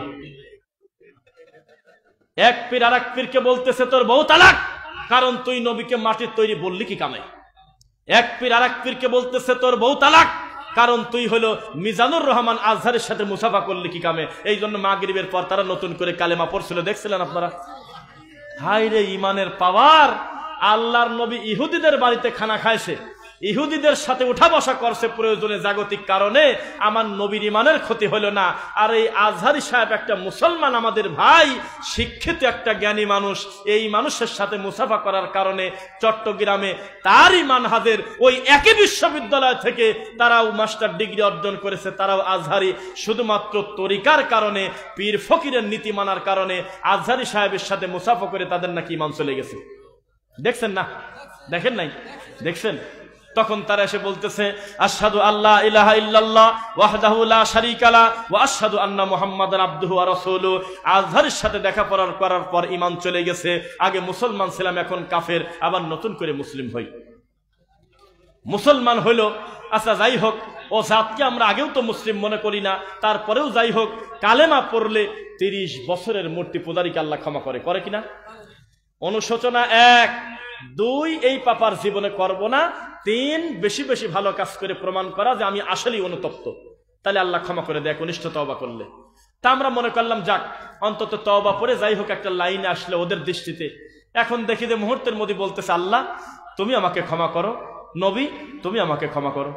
এক পীর আর এক পীরকে বলতেছে তোর বউ তালাক, কারণ তুই নবীকে মাটির তৈরি বললি কি কামে। এক পীর আর এক পীরকে বলতেছে তোর বউ তালাক, কারণ তুই হলো মিজানুর রহমান আজহারের সাথে মুসাফা করলি কি কামে। এই জন্য মাগরিবের পর তারা নতুন করে কালেমা পড়ছিল, দেখছিলেন আপনারা? হাই রে ইমানের পাওয়ার! আল্লাহর নবী ইহুদিদের বাড়িতে খানা খাইছে, ইহুদিদের সাথে উঠা বসা করছে প্রয়োজনে, জাগতিক কারণে, আমার নবীর ইমানের ক্ষতি হলো না। আর এই আজহারি সাহেব একটা মুসলমান, আমাদের ভাই, শিক্ষিত একটা জ্ঞানী মানুষ, এই মানুষের সাথে মুসাফা করার কারণে চট্টগ্রামে তারই মানহাজের ওই একই বিশ্ববিদ্যালয় থেকে তারাও মাস্টার ডিগ্রি অর্জন করেছে, তারাও আজহারি। শুধুমাত্র তরিকার কারণে, পীর ফকিরের নীতি মানার কারণে আজহারি সাহেবের সাথে মুসাফা করে তাদের নাকি ইমান চলে গেছে। দেখছেন না? দেখেন নাই? দেখছেন? তখন তারা এসে বলতেছে আশহাদু আল্লা ইলাহা ইল্লাল্লাহ ওয়াহদাহু লা শারীকা লা ওয়া আশহাদু আন্না মুহাম্মাদান আবদুহু ওয়া রাসূলুহু। আজহারের সাথে দেখা করার পর ঈমান চলে গেছে। আগে মুসলমান ছিলাম, এখন কাফের, আবার নতুন করে মুসলিম হই। মুসলমান হইল, আচ্ছা যাই হোক, ও জাতকে আমরা আগেও তো মুসলিম মনে করি না, তারপরেও যাই হোক, কালেমা পড়লে 30 বছরের মূর্তি পূজারীকে আল্লাহ ক্ষমা করে, করে কিনা? অনুশোচনা 1, 2 এই পাপার জীবনে করব না, 3 বেশি বেশি ভালো কাজ করে প্রমাণ করা যে আমি আসলেই অনুতপ্ত, তাহলে আল্লাহ ক্ষমা করে দেয় একনিষ্ঠ তওবা করলে। তা আমরা মনে করলাম যাক অন্তত তওবা পড়ে যাই হোক একটা লাইনে আসলে ওদের দৃষ্টিতে। এখন দেখি যে মুহূর্তের মধ্যে বলতেছে আল্লাহ তুমি আমাকে ক্ষমা করো, নবী তুমি আমাকে ক্ষমা করো।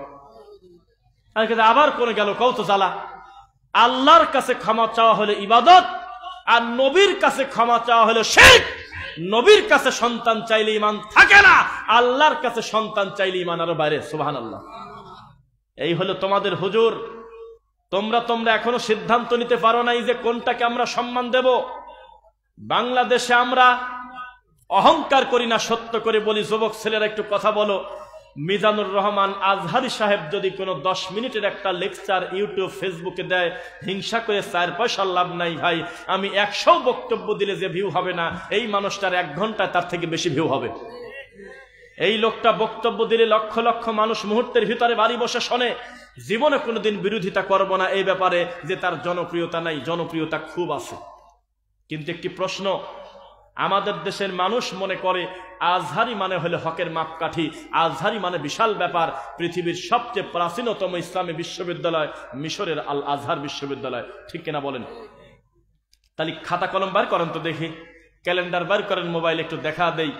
আবার কোন গেল কৌত জ্বালা, আল্লাহর কাছে ক্ষমা চাওয়া হলে ইবাদত, আর নবীর কাছে ক্ষমা চাওয়া হলো শিরক। নবীর কাছে সন্তান চাইলে ঈমান থাকে না, আল্লাহর কাছে সন্তান চাইলে ঈমান আরো বাইরে। সুবহানাল্লাহ। এই হলো তোমাদের হুজুর। তোমরা এখনো সিদ্ধান্ত নিতে পারো নাই যে কোনটাকে আমরা সম্মান দেব। বাংলাদেশে আমরা অহংকার করি না, সত্য করে বলি। যুবক ছেলেরা একটু কথা বলো। মিজানুর রহমান আজহারি সাহেব যদি কোনো 10 মিনিটের একটা লেকচার ইউটিউব ফেসবুকে দেয়, হিংসা করে 4 পয়সা লাভ নাই ভাই। আমি 100 বক্তব্য দিলে যে ভিউ হবে না, এই মানুষটার 1 ঘন্টায় তার থেকে বেশি ভিউ হবে। এই লোকটা বক্তব্য দিলে লক্ষ লক্ষ মানুষ মুহূর্তের ভিতরে বাড়ি বসে শোনে। জীবনে কোনোদিন বিরোধিতা করব না এই ব্যাপারে যে তার জনপ্রিয়তা নাই, জনপ্রিয়তা খুব আছে। কিন্তু একটি প্রশ্ন, আমাদের দেশের মানুষ মনে করে আজহারি মানে হলো হকের মাপকাঠি, আজহারি মানে বিশাল ব্যাপার। পৃথিবীর সবচেয়ে প্রাচীনতম ইসলামী বিশ্ববিদ্যালয় মিশরের আল আজহার বিশ্ববিদ্যালয়, ঠিক কিনা বলেন? তাহলে খাতা কলম বার করেন তো দেখি, ক্যালেন্ডার বার করেন, মোবাইল একটু দেখা দেই।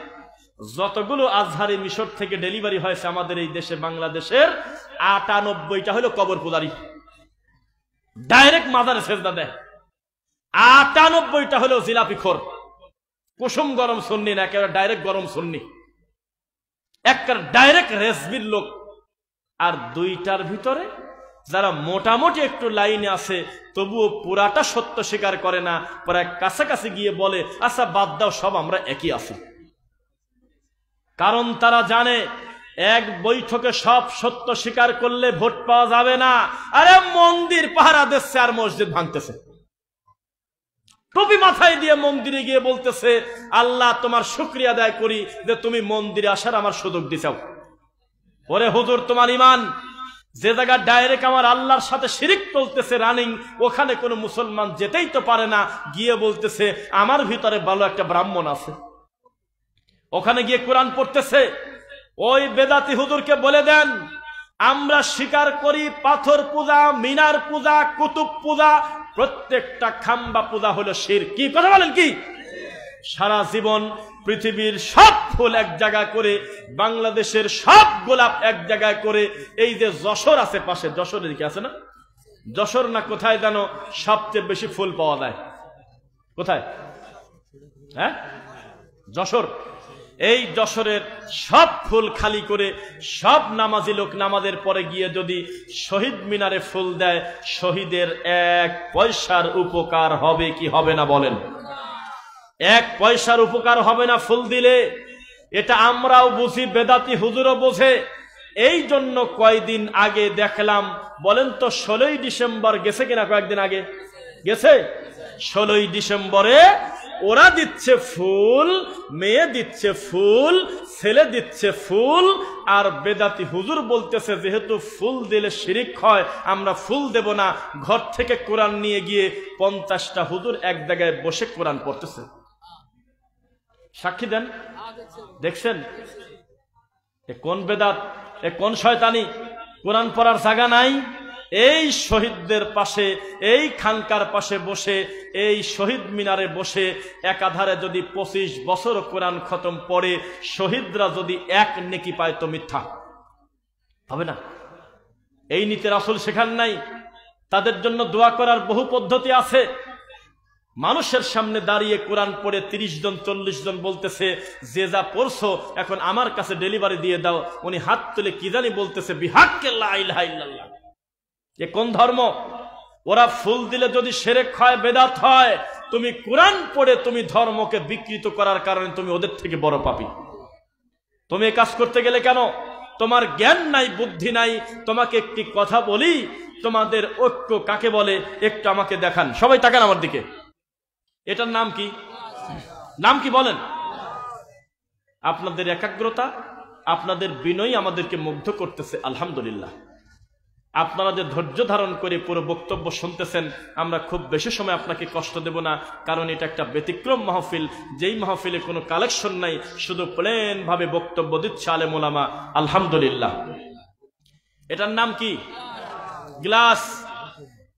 যতগুলো আজহারি মিশর থেকে ডেলিভারি হয়েছে আমাদের এই দেশে, বাংলাদেশের 98টা হলো কবর পূজারি, ডাইরেক্ট মাজারে সেজদা দেয়। 98টা হলো জিলাপিখোর, কুসুম গরম সুন্নি না, একেবারে ডাইরেক্ট গরম সুন্নি, একেবারে ডাইরেক্ট রেজবির লোক। আর 2টার ভিতরে যারা মোটামুটি একটু লাইনে আছে, তবুও পুরাটা সত্য স্বীকার করে না, প্রায় কাছাকাছি গিয়ে বলে আচ্ছা বাদ দাও, সব আমরা একই আছি। কারণ তারা জানে এক বৈঠকে সব সত্য স্বীকার করলে ভোট পাওয়া যাবে না। আরে মন্দির পাহারা দিচ্ছে আর মসজিদ ভাঙতেছে, টুপি মাথায় দিয়ে মন্দিরে গিয়ে বলতেছে আল্লাহ তোমার শুকরিয়া আদায় করি যে তুমি মন্দিরে আসার আমার সুযোগ দিছাও। ওরে হুজুর, তোমার ঈমান যে জায়গা ডাইরেক্ট আমার আল্লাহর সাথে শিরিক চলতেছে রানিং, ওখানে কোনো মুসলমান যেতেই তো পারে না। গিয়ে বলতেছে আমার ভিতরে ভালো একটা ব্রাহ্মণ আছে, ওখানে গিয়ে কোরআন পড়তেছে। ওই বেদাতি হুজুরকে বলে দেন আমরা স্বীকার করি পাথর পূজা, মিনার পূজা, কুতুব পূজা, প্রত্যেকটা খাম্বা পূজা হলো শিরক। কি কথা বলেন? কি সারা জীবন পৃথিবীর সব ফুল এক জায়গায় করে, বাংলাদেশের সব গোলাপ এক জায়গায় করে, এই যে যশোর আছে পাশে, যশোরের কি আছে না, যশোর না কোথায় জানো সবচেয়ে বেশি ফুল পাওয়া যায়? কোথায়? হ্যাঁ, যশোর। এই যশোরের সব ফুল খালি করে সব নামাজি লোক নামাজের পরে গিয়ে যদি শহীদ মিনারে ফুল দেয়, শহীদের 1 পয়সার উপকার হবে কি হবে না বলেন? 1 পয়সার উপকার হবে না ফুল দিলে। এটা আমরাও বুঝি, বেদাতি হুজুরও বোঝে। এই জন্য কয়দিন আগে দেখলাম, বলেন তো 16ই ডিসেম্বর গেছে কিনা? কয়েকদিন আগে গেছে। 16ই ডিসেম্বরে ওরা দিচ্ছে ফুল, মেয়ে দিচ্ছে ফুল, ছেলে দিচ্ছে ফুল, আর বেদাতি হুজুর বলতেছে যেহেতু ফুল দিলে শিরিক হয় আমরা ফুল দেব না। ঘর থেকে কোরআন নিয়ে গিয়ে 50টা হুজুর এক জায়গায় বসে কোরআন পড়তেছে। সাক্ষী দেন, দেখছেন? এ কোন বেদাত, এ কোন শয়তানি? কোরআন পড়ার জায়গা নাই। এই শহীদদের পাশে, এই খানকার পাশে বসে, এই শহীদ মিনারে বসে একাধারে যদি 25 বছর কোরআন খতম পড়ে, শহীদরা যদি 1 নেকি পায় তো মিথ্যা হবে না। এই নীতি রাসূল শেখান নাই। তাদের জন্য দোয়া করার বহু পদ্ধতি আছে। মানুষের সামনে দাঁড়িয়ে কোরআন পড়ে 30 জন 40 জন বলতেছে যে যা পড়ছো এখন আমার কাছে ডেলিভারি দিয়ে দাও। উনি হাত তুলে কি জানি বলতেছে বিহাক্কে লা ইলাহা ইল্লাল্লাহ। এ কোন ধর্ম? ওরা ফুল দিলে যদি শিরক হয়, বেদাত হয়, তুমি কোরআন পড়ে তুমি ধর্মকে বিকৃত করার কারণে তুমি ওদের থেকে বড় পাপী। তুমি এই কাজ করতে গেলে কেন? তোমার জ্ঞান নাই, বুদ্ধি নাই। তোমাকে একটি কথা বলি, তোমাদের ঐক্য কাকে বলে একটু আমাকে দেখান। সবাই তাকান আমার দিকে। এটার নাম কি? নাম কি বলেন? আপনাদের একাগ্রতা, আপনাদের বিনয় আমাদেরকে মুগ্ধ করতেছে। আলহামদুলিল্লাহ। আপনারা যে ধৈর্য ধারণ করে পুরো বক্তব্য শুনতেছেন, আমরা খুব বেশি সময় আপনাকে কষ্ট দেব না, কারণ এটা একটা ব্যতিক্রম মাহফিল। যেই মাহফিলে কোনো কালেকশন নাই, শুধু প্লেন ভাবে বক্তব্য দিচ্ছে আলেম ওলামা। আলহামদুলিল্লাহ। এটার নাম কি? গ্লাস।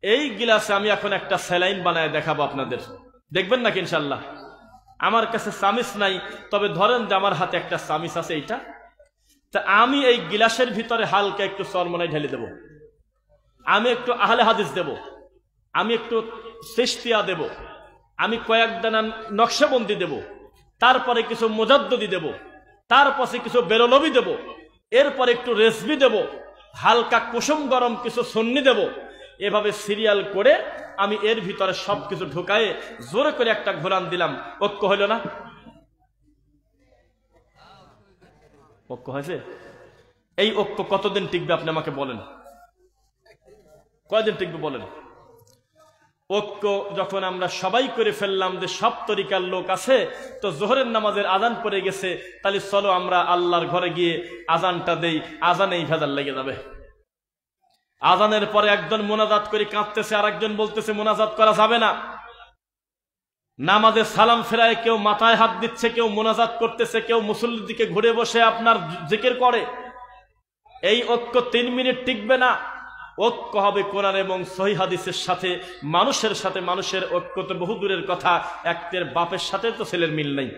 এই গ্লাসে আমি এখন একটা স্যালাইন বানায় দেখাবো আপনাদের। দেখবেন নাকি ইনশাল্লাহ? আমার কাছে চামিচ নাই, তবে ধরেন যে আমার হাতে একটা চামিচ আছে। তা আমি এই গিলাসের ভিতরে হালকা একটু চরমনাই ঢেলে দেব, আমি একটু আহলে হাদিস দেব, আমি একটু সিস্তিয়া দেব, আমি কয়েক দানা নকশবন্দি দেব, তারপরে কিছু মুজাদ্দিদি দেব, তারপরে কিছু বেরলবি দেব, এরপরে একটু রেসবি দেব, হালকা কুসুম গরম কিছু সুন্নি দেব। এভাবে সিরিয়াল করে আমি এর ভিতরে সবকিছু ঢুকায়ে জোরে করে একটা ঘোরান দিলাম। ঐক্য হইল না? ঐক্য হয়েছে? এই ঐক্য কতদিন টিকবে আপনি আমাকে বলেন, কয়দিন টিকবে বলেন? ঐক্য যখন আমরা সবাই করে ফেললাম যে সব তরিকার লোক আছে, তো জোহরের নামাজের আজান পড়ে গেছে, তাহলে চলো আমরা আল্লাহর ঘরে গিয়ে আজানটা দেই, আজানেই ভেজাল লেগে যাবে। আজানের পরে একজন মোনাজাত করে কাঁদতেছে, আর একজন বলতেছে মোনাজাত করা যাবে না। নামাজে সালাম ফেরায় কেউ মাথায় হাত দিচ্ছে, কেউ মোনাজাত করতেছে, কেউ মুসল্লির দিকে ঘুরে বসে আপনার জিকির করে। এই ঐক্য 3 মিনিট টিকবে না। ঐক্য হবে কোরআন এবং সহিহ হাদিসের সাথে, মানুষের সাথে। মানুষের ঐক্য তো বহু দূরের কথা, একটের বাপের সাথে তো ছেলের মিল নেই।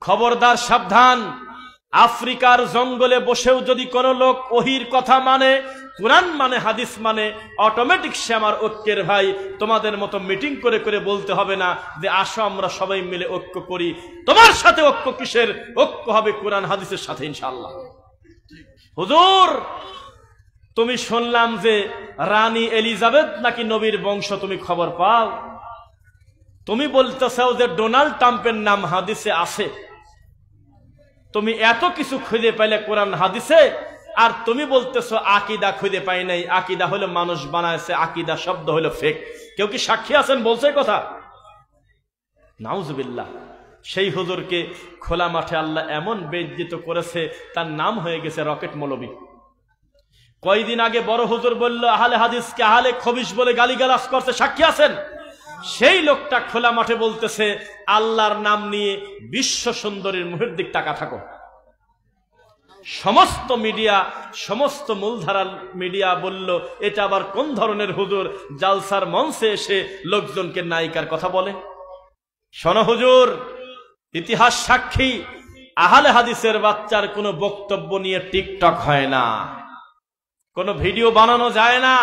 খবরদার, সাবধান। আফ্রিকার জঙ্গলে বসেও যদি কোনো লোক ওহির কথা মানে, কোরআন মানে, হাদিস মানে, অটোমেটিক সে আমার ঐক্যের ভাই। তোমাদের মতো মিটিং করে করে বলতে হবে না যে আসো আমরা সবাই মিলে ঐক্য করি। তোমার সাথে ঐক্য কিসের? ঐক্য হবে কোরআন হাদিসের সাথে ইনশাআল্লাহ। হুজুর, তুমি শুনলাম যে রানী এলিজাবেথ নাকি নবীর বংশ, তুমি খবর পাও? তুমি বলতেছাও যে ডোনাল্ড ট্রাম্পের নাম হাদিসে আছে। তুমি এত কিছু খুঁজে পাইলে কোরআন হাদিসে, আর তুমি বলতেছো আকীদা খুঁজে পাই নাই। আকীদা হলো মানুষ বানাইছে, আকীদা শব্দ হলো ফেক। কেউ কি সাক্ষী আছেন বলছে কথা? নাউজুবিল্লাহ। সেই হুজুরকে খোলা মাঠে আল্লাহ এমন বেইজ্জত করেছে, তার নাম হয়ে গেছে রকেট মৌলবী। কয়দিন আগে বড় হুজুর বলল আহলে হাদিসকে আহলে খবিশ বলে গালিগালাজ করছে, সাক্ষী আছেন? সেই লোকটা খোলা মাঠে বলতেছে আল্লাহর নাম নিয়ে বিশ্ব সুন্দরীর মুহের দিক টাকা থাকো। সমস্ত মিডিয়া, সমস্ত মূলধারার মিডিয়া বলল এটা আবার কোন ধরনের হুজুর জালসার মঞ্চে এসে লোকজনকে নায়িকার কথা বলে? শোনো হুজুর, ইতিহাস সাক্ষী, আহলে হাদিসের বাচ্চার কোনো বক্তব্য নিয়ে টিকটক হয় না, কোনো ভিডিও বানানো যায় না।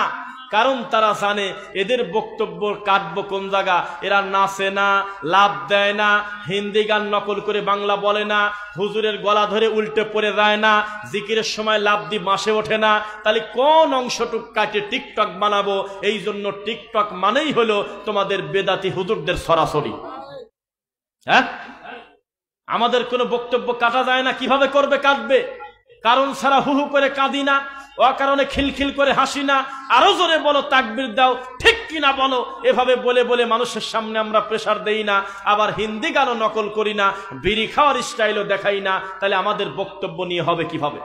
কারণ তারা জানে এদের বক্তব্য কাটবো কোন জায়গা। এরা নাচে না, লাভ দেয় না, হিন্দি গান নকল করে বাংলা বলে না, হুজুরের গলা ধরে উল্টে পড়ে যায় না, জিকিরের সময় লাভ দি মাসে ওঠে না। তাহলে কোন অংশটুক কাটে টিকটক বানাবো? এই জন্য টিকটক মানেই হলো তোমাদের বেদাতি হুজুরদের সরাসরি। হ্যাঁ, আমাদের কোনো বক্তব্য কাটা যায় না। কিভাবে করবে? কাটবে। কারণ ছাড়া হু হু করে কাঁদি না, অকারণে খিলখিল করে হাসি না। আরো জোরে বলো, তাকবীর দাও, ঠিক কিনা বলো। এভাবে বলে বলে মানুষের সামনে আমরা প্রেসার দেই না। আবার হিন্দি গানও নকল করি না, বিড়ি খাওয়ার স্টাইলও দেখাই না। তাহলে আমাদের বক্তব্য নিয়ে হবে কিভাবে?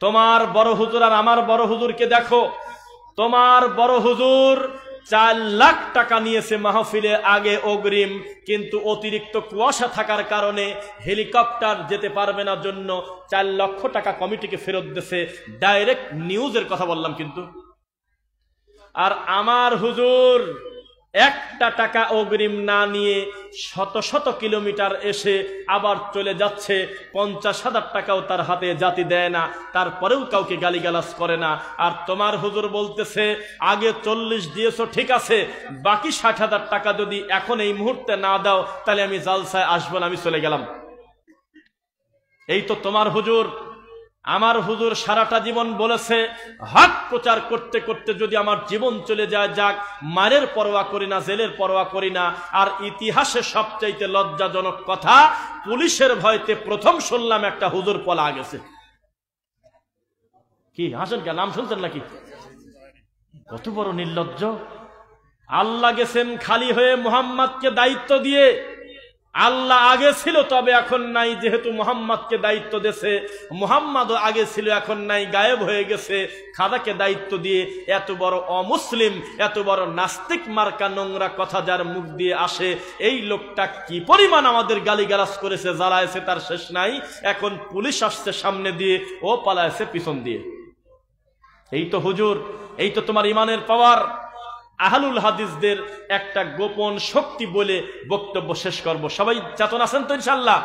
তোমার বড় হুজুর আর আমার বড় হুজুরকে দেখো। তোমার বড় হুজুর 4 লাখ টাকা নিয়েছে মাহফিলে আগে অগ্রিম, কিন্তু অতিরিক্ত কুয়াশা থাকার কারণে হেলিকপ্টার যেতে পারবে না জন্য 4 লক্ষ টাকা কমিটিকে ফেরত দিয়েছে। ডাইরেক্ট নিউজের কথা বললাম কিন্তু। আর আমার হুজুর 1টা টাকা অগ্রিম না নিয়ে শত শত কিলোমিটার এসে আবার চলে যাচ্ছে। 50,000 টাকাও তার হাতে জাতি দেয় না, তারপরেও কাউকে গালিগালাজ করে না। আর তোমার হুজুর বলতেছে আগে 40 দিয়েছো ঠিক আছে, বাকি 60,000 টাকা যদি এখন এই মুহূর্তে না দাও তাহলে আমি জালসায় আসবো না, আমি চলে গেলাম। এই তো তোমার হুজুর। আমার হুজুর সারাটা জীবন বলেছে হক প্রচার করতে করতে যদি আমার জীবন চলে যায় যাক, মারের পরোয়া করি না, জেলের পরোয়া করি না। আর ইতিহাসে সবচাইতে লজ্জাজনক কথা, পুলিশের ভয়তে প্রথম শুনলাম একটা হুজুর পলা গেছে। কি হাসেন কেন? নাম শুনছেন নাকি? কত বড় নির্লজ্জ! আল্লাহ গেছেন খালি হয়ে মুহাম্মদকে দায়িত্ব দিয়ে। আল্লাহ আগে ছিল তবে এখন নাই, যেহেতু মুহাম্মদকে দায়িত্ব দিয়েছে। মুহাম্মদও আগে ছিল এখন নাই, গায়েব হয়ে গেছে। খাদাকে দায়িত্ব দিয়ে এত বড় অমুসলিম, এত বড় নাস্তিক মার্কা নোংরা কথা যার মুখ দিয়ে আসে, এই লোকটা কি পরিমাণ আমাদের গালিগালাজ করেছে, জ্বালায়েছে তার শেষ নাই। এখন পুলিশ আসছে সামনে দিয়ে, ও পালায়েছে পিছন দিয়ে। এই তো হুজুর, এই তো তোমার ইমানের পাওয়ার। আহলুল হাদিসদের একটা গোপন শক্তি বলে বক্তব্য শেষ করব। সবাই চেতন আছেন তো ইনশাআল্লাহ?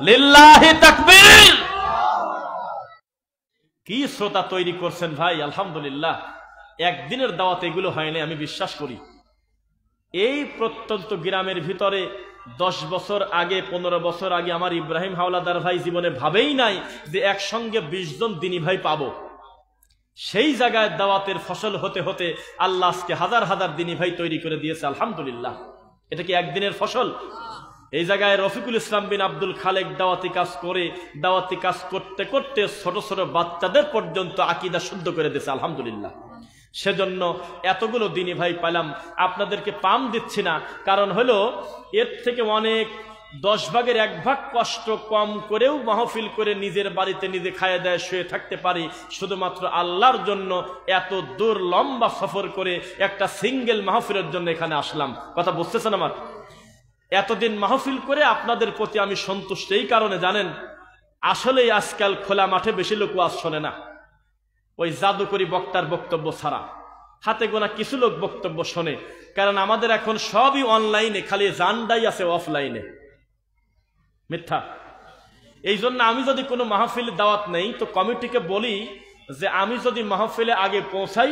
লিল্লাহি তাকবীর। কি শ্রোতা তৈরি করছেন ভাই, আলহামদুলিল্লাহ। একদিনের দাওয়াত এগুলো হয়নি, আমি বিশ্বাস করি। এই প্রত্যন্ত গ্রামের ভিতরে 10 বছর আগে 15 বছর আগে আমার ইব্রাহিম হাওলাদার ভাই জীবনে ভাবেই নাই যে একসঙ্গে 20 জন দিনী ভাই পাবো। সেই জায়গায় দাওয়াতের ফসল হতে হতে আল্লাহ আজকে হাজার হাজার দিনী ভাই তৈরি করে দিয়েছে, আলহামদুলিল্লাহ। এটা কি একদিনের ফসল? এই জায়গায় রফিকুল ইসলাম বিন আব্দুল খালেক দাওয়াতি কাজ করে, দাওয়াতি কাজ করতে করতে ছোট ছোট বাচ্চাদের পর্যন্ত আকীদা শুদ্ধ করে দিয়েছে, আলহামদুলিল্লাহ। সেজন্য এতগুলো দিনী ভাই পাইলাম। আপনাদেরকে পাম দিচ্ছি না, কারণ হলো এর থেকে অনেক 10 ভাগের 1 ভাগ কষ্ট কম করেও মাহফিল করে নিজের বাড়িতে নিজে খায় দেয় শুয়ে থাকতে পারি, শুধুমাত্র আল্লাহর জন্য এত দূর লম্বা সফর করে একটা সিঙ্গেল মাহফিলের জন্য এখানে আসলাম। কথা বুঝতেছেন আমার? এতদিন মাহফিল করে আপনাদের প্রতি আমি সন্তুষ্ট এই কারণে, জানেন, আসলেই আজকাল খোলা মাঠে বেশি লোক ওয়াজ শোনে না। ওই জাদুকরি বক্তার বক্তব্য ছাড়া হাতে গোনা কিছু লোক বক্তব্য শোনে, কারণ আমাদের এখন সবই অনলাইনে, খালি জানডাই আছে অফলাইনে। মিথ্যা। এই জন্য আমি যদি কোনো মাহফিলে দাওয়াত নেই তো কমিটিকে বলি যে আমি যদি মাহফিলে আগে পৌঁছাই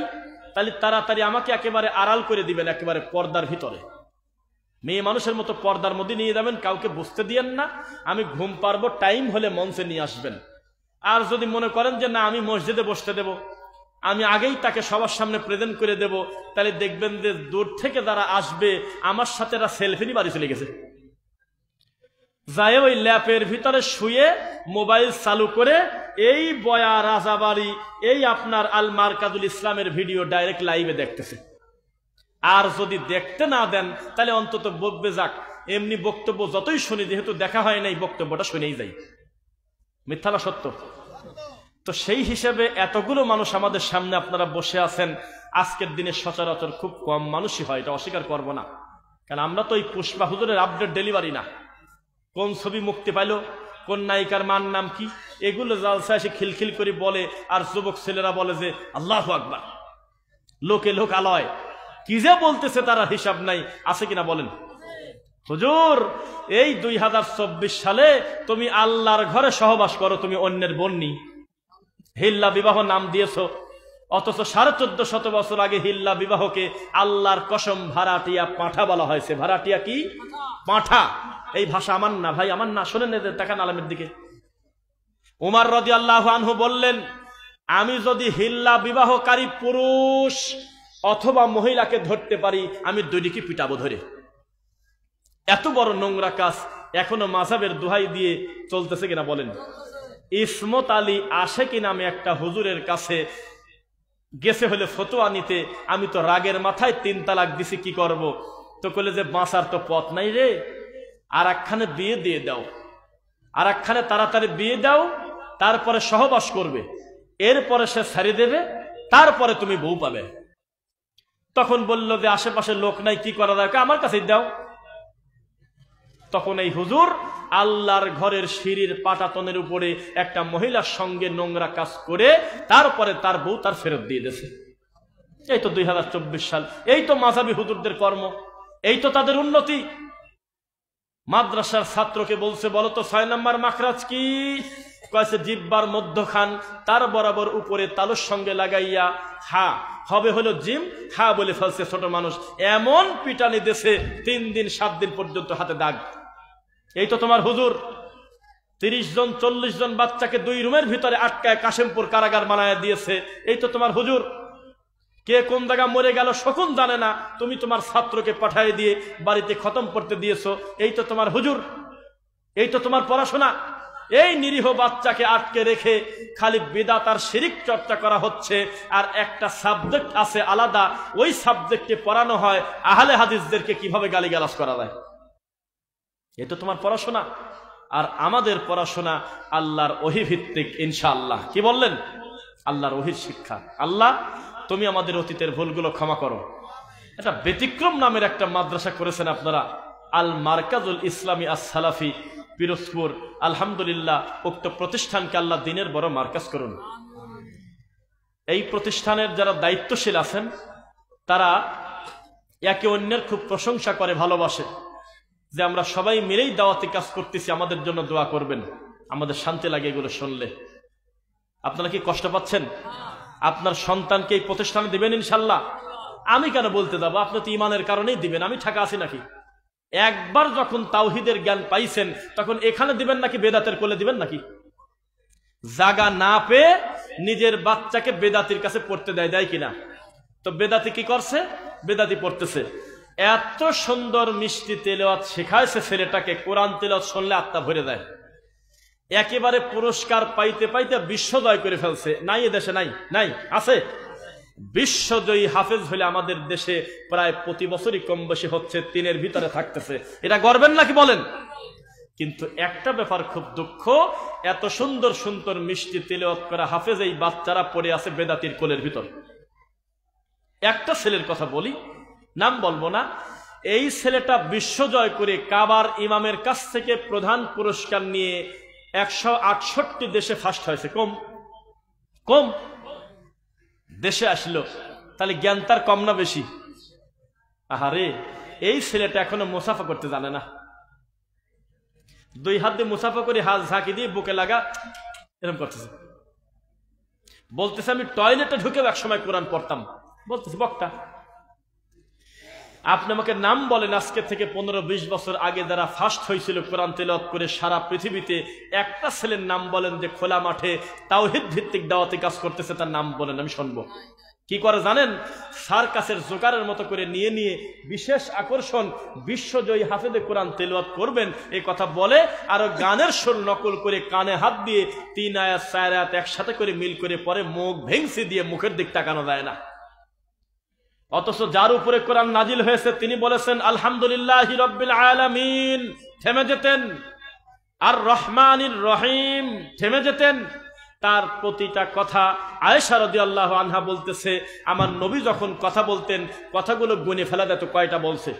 তাহলে তাড়াতাড়ি আমাকে একেবারে আড়াল করে দিবেন, একেবারে পর্দার ভিতরে, মেয়ে মানুষের মতো পর্দার মধ্যে নিয়ে যাবেন, কাউকে বুঝতে দিয়েন না। আমি ঘুম পারবো, টাইম হলে মঞ্চে নিয়ে আসবেন। আর যদি মনে করেন যে না আমি মসজিদে বসতে দেব, আমি আগেই তাকে সবার সামনে প্রেজেন্ট করে দেব, তাহলে দেখবেন যে দূর থেকে যারা আসবে আমার সাথে এরা সেলফি নিয়ে বাড়ি চলে গেছে, যায় ওই ল্যাপের ভিতরে শুয়ে মোবাইল চালু করে এই বয়া রাজাবাড়ি, এই আপনার আল মারকাজুল ইসলামের ভিডিও ডাইরেক্ট লাইভে দেখতেছে। আর যদি দেখতে না দেন তাহলে অন্তত বকবে, যাক এমনি বক্তব্য যতই শুনি, যেহেতু দেখা হয় নাই বক্তব্যটা শুনেই যাই। মিথ্যা না সত্য? তো সেই হিসেবে এতগুলো মানুষ আমাদের সামনে আপনারা বসে আছেন, আজকের দিনে সচরাচর খুব কম মানুষই হয়, এটা অস্বীকার করবো না। কারণ আমরা তো এই পুষ্পা হুজুরের আপডেট ডেলিভারি না, কোন ছবি মুক্তি পাইলো, কোন নায়িকার মান নাম কি, এগুলো জালসা এসে খিলখিল করে বলে, আর যুবক ছেলেরা বলে যে আল্লাহু আকবার, লোকে লোক আলয়, কি যে বলতেছে তারা হিসাব নাই। আছে কিনা বলেন? হুজুর এই 2024 সালে তুমি আল্লাহর ঘরে সহবাস করো, তুমি অন্যের বন্নি, হিল্লা বিবাহ নাম দিয়েছো, অথচ 1450 বছর আগে হিল্লা বিবাহকে আল্লাহর কসম ভাড়াটিয়া পাঁঠা বলা হয়েছে। ভাড়াটিয়া কি? পাঁঠা। এই ভাষা আমার না ভাই, আমার না। শোনেন এদের, তাকান আলমের দিকে। উমর রাদিয়াল্লাহু আনহু বললেন, আমি যদি হিল্লা বিবাহকারী পুরুষ অথবা মহিলাকে ধরতে পারি আমি দুইদিকে পিটাবো ধরে। এত বড় নোংরা কাজ এখনো মাযহাবের দোহাই দিয়ে চলতেছে কিনা বলেন? ইসমত আলী আশেকি নামে একটা হুজুরের কাছে গেছে হলে ফতোয়া নিতে, আমি তো রাগের মাথায় 3 তালাক দিছি, কি করব? তো কইলে যে বাঁচার তো পথ নাই রে, আর একখানে বিয়ে দিয়ে দাও, আর একখানে তাড়াতাড়ি বিয়ে দাও, তারপরে সহবাস করবে, এরপরে সে ছাড়ি দেবে, তারপরে তুমি বউ পাবে। তখন বলল যে আশেপাশে লোক নাই, কি করা যায়? আমার কাছেই দাও। তখন এই হুজুর আল্লাহর ঘরের সিঁড়ির পাটাতনের উপরে একটা মহিলার সঙ্গে নোংরা কাজ করে তারপরে তার বউ তার ফেরত দিয়ে দিয়েছে। এই তো 2024 সাল, এই তো মাযহাবী হুজুরদের কর্ম, এই তো তাদের উন্নতি। মাদ্রাসার ছাত্রকে বলছে বলো তো 6 নম্বর মাখরাজ কি? কয়েছে জিব্বার মধ্যখান, তার বরাবর উপরে তালুর সঙ্গে লাগাইয়া হা হবে হলো জিম, হা বলে ফেলছে ছোট মানুষ। এমন পিটানি দেশে 3 দিন 7 দিন পর্যন্ত হাতে দাগ। এই তো তোমার হুজুর 30 জন 40 জন বাচ্চাকে 2 রুমের ভিতরে আটকায় কাশেমপুর কারাগার বানায় দিয়েছে। এই তো তোমার হুজুর। কে কোন জায়গা মরে গেল শকুন জানে না, তুমি তোমার ছাত্রকে পাঠিয়ে দিয়ে বাড়িতে খতম করতে দিয়েছো। এই তো তোমার হুজুর, এই তো তোমার পড়াশোনা। এই নিরীহ বাচ্চাকে আটকে রেখে খালি বিদআত আর শিরক চর্চা করা হচ্ছে, আর একটা সাবজেক্ট আছে আলাদা, ওই সাবজেক্টে পড়ানো হয় আহলে হাদিসদেরকে কিভাবে গালিগালাজ করা যায়। এই তো তোমার পড়াশোনা। আর আমাদের পড়াশোনা আল্লাহর ওহী ভিত্তিক, ইনশাআল্লাহ। কি বললেন? আল্লাহর ওহীর শিক্ষা। আল্লাহ তুমি আমাদের অতীতের ভুলগুলো ক্ষমা করো। এটা ব্যতিক্রম নামের একটা মাদ্রাসা করেছেন আপনারা, আল মারকাজুল ইসলামী আস-সালাফি, পিরোজপুর। আলহামদুলিল্লাহ, উক্ত প্রতিষ্ঠানকে আল্লাহ দিনের বড় মার্কাজ করুন। এই প্রতিষ্ঠানের যারা দায়িত্বশীল আছেন তারা একে অন্যের খুব প্রশংসা করে, ভালোবাসে, যে আমরা সবাই মিলেই দাওয়াতি কাজ করতেছি, আমাদের জন্য দোয়া করবেন। আমাদের শান্তি লাগে এগুলো শুনলে। আপনারা কি কষ্ট পাচ্ছেন? আপনার সন্তানকে এই প্রতিষ্ঠানে দিবেন ইনশাল্লাহ? আমি কেন বলতে যাবো? আপনি তো ইমানের কারণেই দিবেন, আমি ঠাকা আছি নাকি? একবার যখন তাওহীদের জ্ঞান পাইছেন তখন এখানে দিবেন নাকি বেদাতের কোলে দিবেন নাকি? জাগা না পেয়ে নিজের বাচ্চাকে বেদাতির কাছে পড়তে দেয় কিনা? তো বেদাতি কি করছে? বেদাতি পড়তেছে। এত সুন্দর মিষ্টি তেলাওয়াত শেখাইছে ছেলেটাকে, কোরআন তেলাওয়াত শুনলে আত্মা ভরে দেয়। একেবারে পুরস্কার পাইতে পাইতে বিশ্বজয় করে ফেলছে। নাই এ দেশে? নাই? নাই? আছে? বিশ্বজয়ী হাফেজ হলে আমাদের দেশে প্রায় প্রতি বছরই কম বেশি হচ্ছে, 3-এর ভিতরে থাকতেছে। এটা গর্বের নাকি বলেন? কিন্তু একটা ব্যাপার খুব দুঃখ, এত সুন্দর সুন্দর মিষ্টি তেলাওয়াত করা হাফেজ এই বাচ্চারা পড়ে আছে বেদাতির কোলের ভিতর। একটা ছেলের কথা বলি, নাম বলবো না। এই ছেলেটা বিশ্বজয় করে কাবার ইমামের কাছ থেকে প্রধান পুরস্কার নিয়ে 168 দেশে ফার্স্ট হয়েছে। কম কম দেশে আসলো, তাহলে জ্ঞান তার কম না বেশি? আহারে, এই ছেলেটা এখনো মুসাফা করতে জানে না। 2 হাত দিয়ে মুসাফা করে হাত ঝাঁকি দিয়ে বুকে লাগা এরকম করতেছে। বলতেছে আমি টয়লেটে ঢুকে একসময় কোরআন পড়তাম। বলতেছে বক্তা, আপনি আমাকে নাম বলেন আজকে থেকে 15-20 বছর আগে যারা ফার্স্ট হয়েছিল কোরআন তেলাওয়াত করে সারা পৃথিবীতে, একটা ছেলের নাম বলেন যে খোলা মাঠে তাওহীদ ভিত্তিক দাওয়াতি কাজ করতেছে, তার নাম বলেন, আমি শুনবো। কি করে জানেন? সার্কাসের জোকারের মতো করে নিয়ে নিয়ে বিশেষ আকর্ষণ বিশ্বজয়ী হাফেজে কোরআন তেলাওয়াত করবেন এই কথা বলে, আর গানের সুর নকল করে কানে হাত দিয়ে 3 আয়াত 4 আয়াত একসাথে করে মিল করে পরে মুখ ভেঙসি দিয়ে মুখের দিক তাকানো যায় না। অথচ যার উপরে কোরআন নাজিল হয়েছে তিনি বলেছেন আলহামদুলিল্লাহি রাব্বিল আলামিন, থেমে যেতেন। আর রহমানির রহিম, থেমে যেতেন। তার প্রতিটা কথা আয়েশা রাদিয়াল্লাহু আনহা বলতেছে, আমার নবী যখন কথা বলতেন কথাগুলো গুনে ফেলা যেত কয়টা বলছে।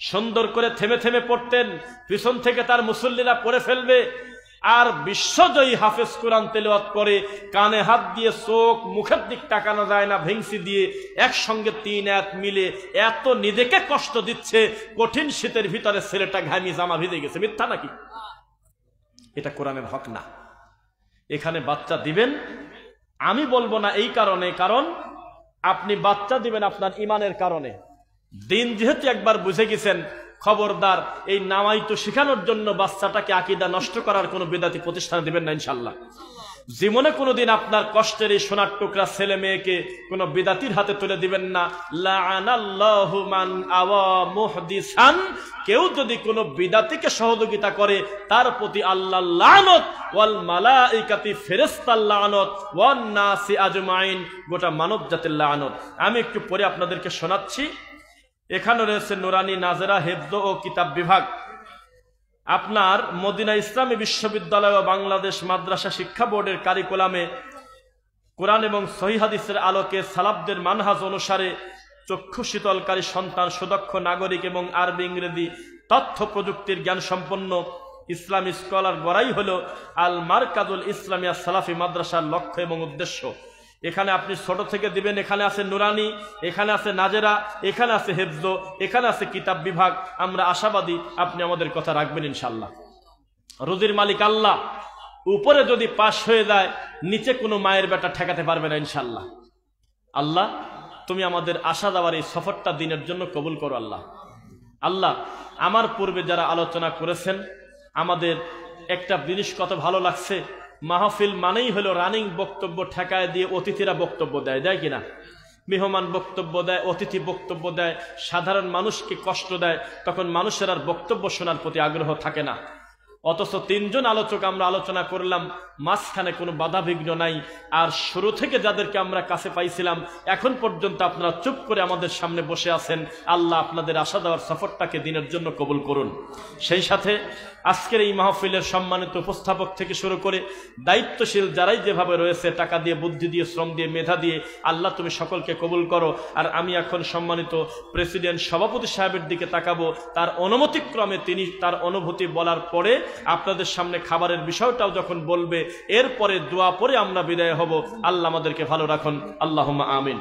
সুন্দর করে থেমে থেমে পড়তেন, পিছন থেকে তার মুসল্লিরা পড়ে ফেলবে। আর বিশ্বজয়ী হাফেজ কোরআন তেলাওয়াত করে কানে হাত দিয়ে চোখ মুখের দিক তাকানো যায় না, ভেংসি দিয়ে একসঙ্গে 3 আয়াত মিলে এত নিজেকে কষ্ট দিচ্ছে, কঠিন শীতের ভিতরে ছেলেটা ঘামি জামা ভিজে গেছে। মিথ্যা নাকি? এটা কোরআনের হক না। এখানে বাচ্চা দিবেন আমি বলবো না এই কারণে, কারণ আপনি বাচ্চা দিবেন আপনার ইমানের কারণে। দিন যেহেতু একবার বুঝে গেছেন, খবরদার এই নামাইতো শেখানোর জন্য বাচ্চাটাকে আকীদা নষ্ট করার কোনো বিদাতি প্রতিষ্ঠানে দিবেন না ইনশাআল্লাহ। জীবনে কোনোদিন আপনার কষ্টের এই সোনার টুকরা ছেলে মেয়েকে কোনো বিদাতির হাতে তুলে দিবেন না। লাআনাল্লাহু মান আওয়া মুহদিসান, কেউ যদি কোনো বিদাতিকে সহযোগিতা করে তার প্রতি আল্লাহর লানত, ওয়াল মালাইকাতি ফেরেশতার লানত, ওয়ান নাসি আজমাইন, গোটা মানব জাতির লানত। আমি একটু পরে আপনাদেরকে শোনাচ্ছি। এখানে রয়েছে নুরানি নাজেরা হেফজ ও কিতাব বিভাগ। আপনার মদিনা ইসলামী বিশ্ববিদ্যালয় ও বাংলাদেশ মাদ্রাসা শিক্ষা বোর্ডের কারিকুলামে কোরআন এবং সহিহ হাদিসের আলোকে সালাফদের মানহাজ অনুসারে চক্ষু শীতলকারী সন্তান, সুদক্ষ নাগরিক এবং আরবি ইংরেজি তথ্য প্রযুক্তির জ্ঞান সম্পন্ন ইসলামী স্কলার গড়াই হলো আল মারকাজুল ইসলামিয়া সালাফি মাদ্রাসার লক্ষ্য এবং উদ্দেশ্য। এখানে আপনি ছোট থেকে দিবেন, এখানে আছে নুরানি, এখানে আছে নাজেরা, এখানে আছে হেফজ, এখানে আছে কিতাব বিভাগ। আমরা আশাবাদী আপনি আমাদের কথা রাখবেন ইনশাআল্লাহ। রুজির মালিক আল্লাহ, উপরে যদি পাশ হয়ে যায় নিচে কোনো মায়ের বেটা ঠেকাতে পারবে না ইনশাআল্লাহ। আল্লাহ তুমি আমাদের আশা দেওয়ার এই সফরটা দিনের জন্য কবুল করো আল্লাহ। আল্লাহ আমার পূর্বে যারা আলোচনা করেছেন, আমাদের একটা জিনিস কত ভালো লাগছে, মাহফিল মানেই হলো রানিং বক্তব্য ঠেকায় দিয়ে অতিথিরা বক্তব্য দেয় কিনা? মেহমান বক্তব্য দেয়, অতিথি বক্তব্য দেয়, সাধারণ মানুষকে কষ্ট দেয়, তখন মানুষের আর বক্তব্য শোনার প্রতি আগ্রহ থাকে না। অথচ 3 জন আলোচক আমরা আলোচনা করলাম, মাঝখানে কোনো বাধা বিঘ্ন নাই। আর শুরু থেকে যাদেরকে আমরা কাছে পাইছিলাম এখন পর্যন্ত আপনারা চুপ করে আমাদের সামনে বসে আছেন। আল্লাহ আপনাদের আশা দেওয়ার সফরটাকে দিনের জন্য কবুল করুন। সেই সাথে আজকের এই মাহফিলের সম্মানিত উপস্থাপক থেকে শুরু করে দায়িত্বশীল যারাই যেভাবে রয়েছে, টাকা দিয়ে, বুদ্ধি দিয়ে, শ্রম দিয়ে, মেধা দিয়ে, আল্লাহ তুমি সকলকে কবুল করো। আর আমি এখন সম্মানিত প্রেসিডেন্ট সভাপতি সাহেবের দিকে তাকাবো, তার অনুমতিক্রমে তিনি তার অনুভূতি বলার পরে আপনাদের সামনে খাবারের বিষয়টাও যখন বলবে, এরপরে দোয়া পরে আমরা বিদায় হব। আল্লাহ আমাদেরকে ভালো রাখুন, আল্লাহুম্মা আমিন।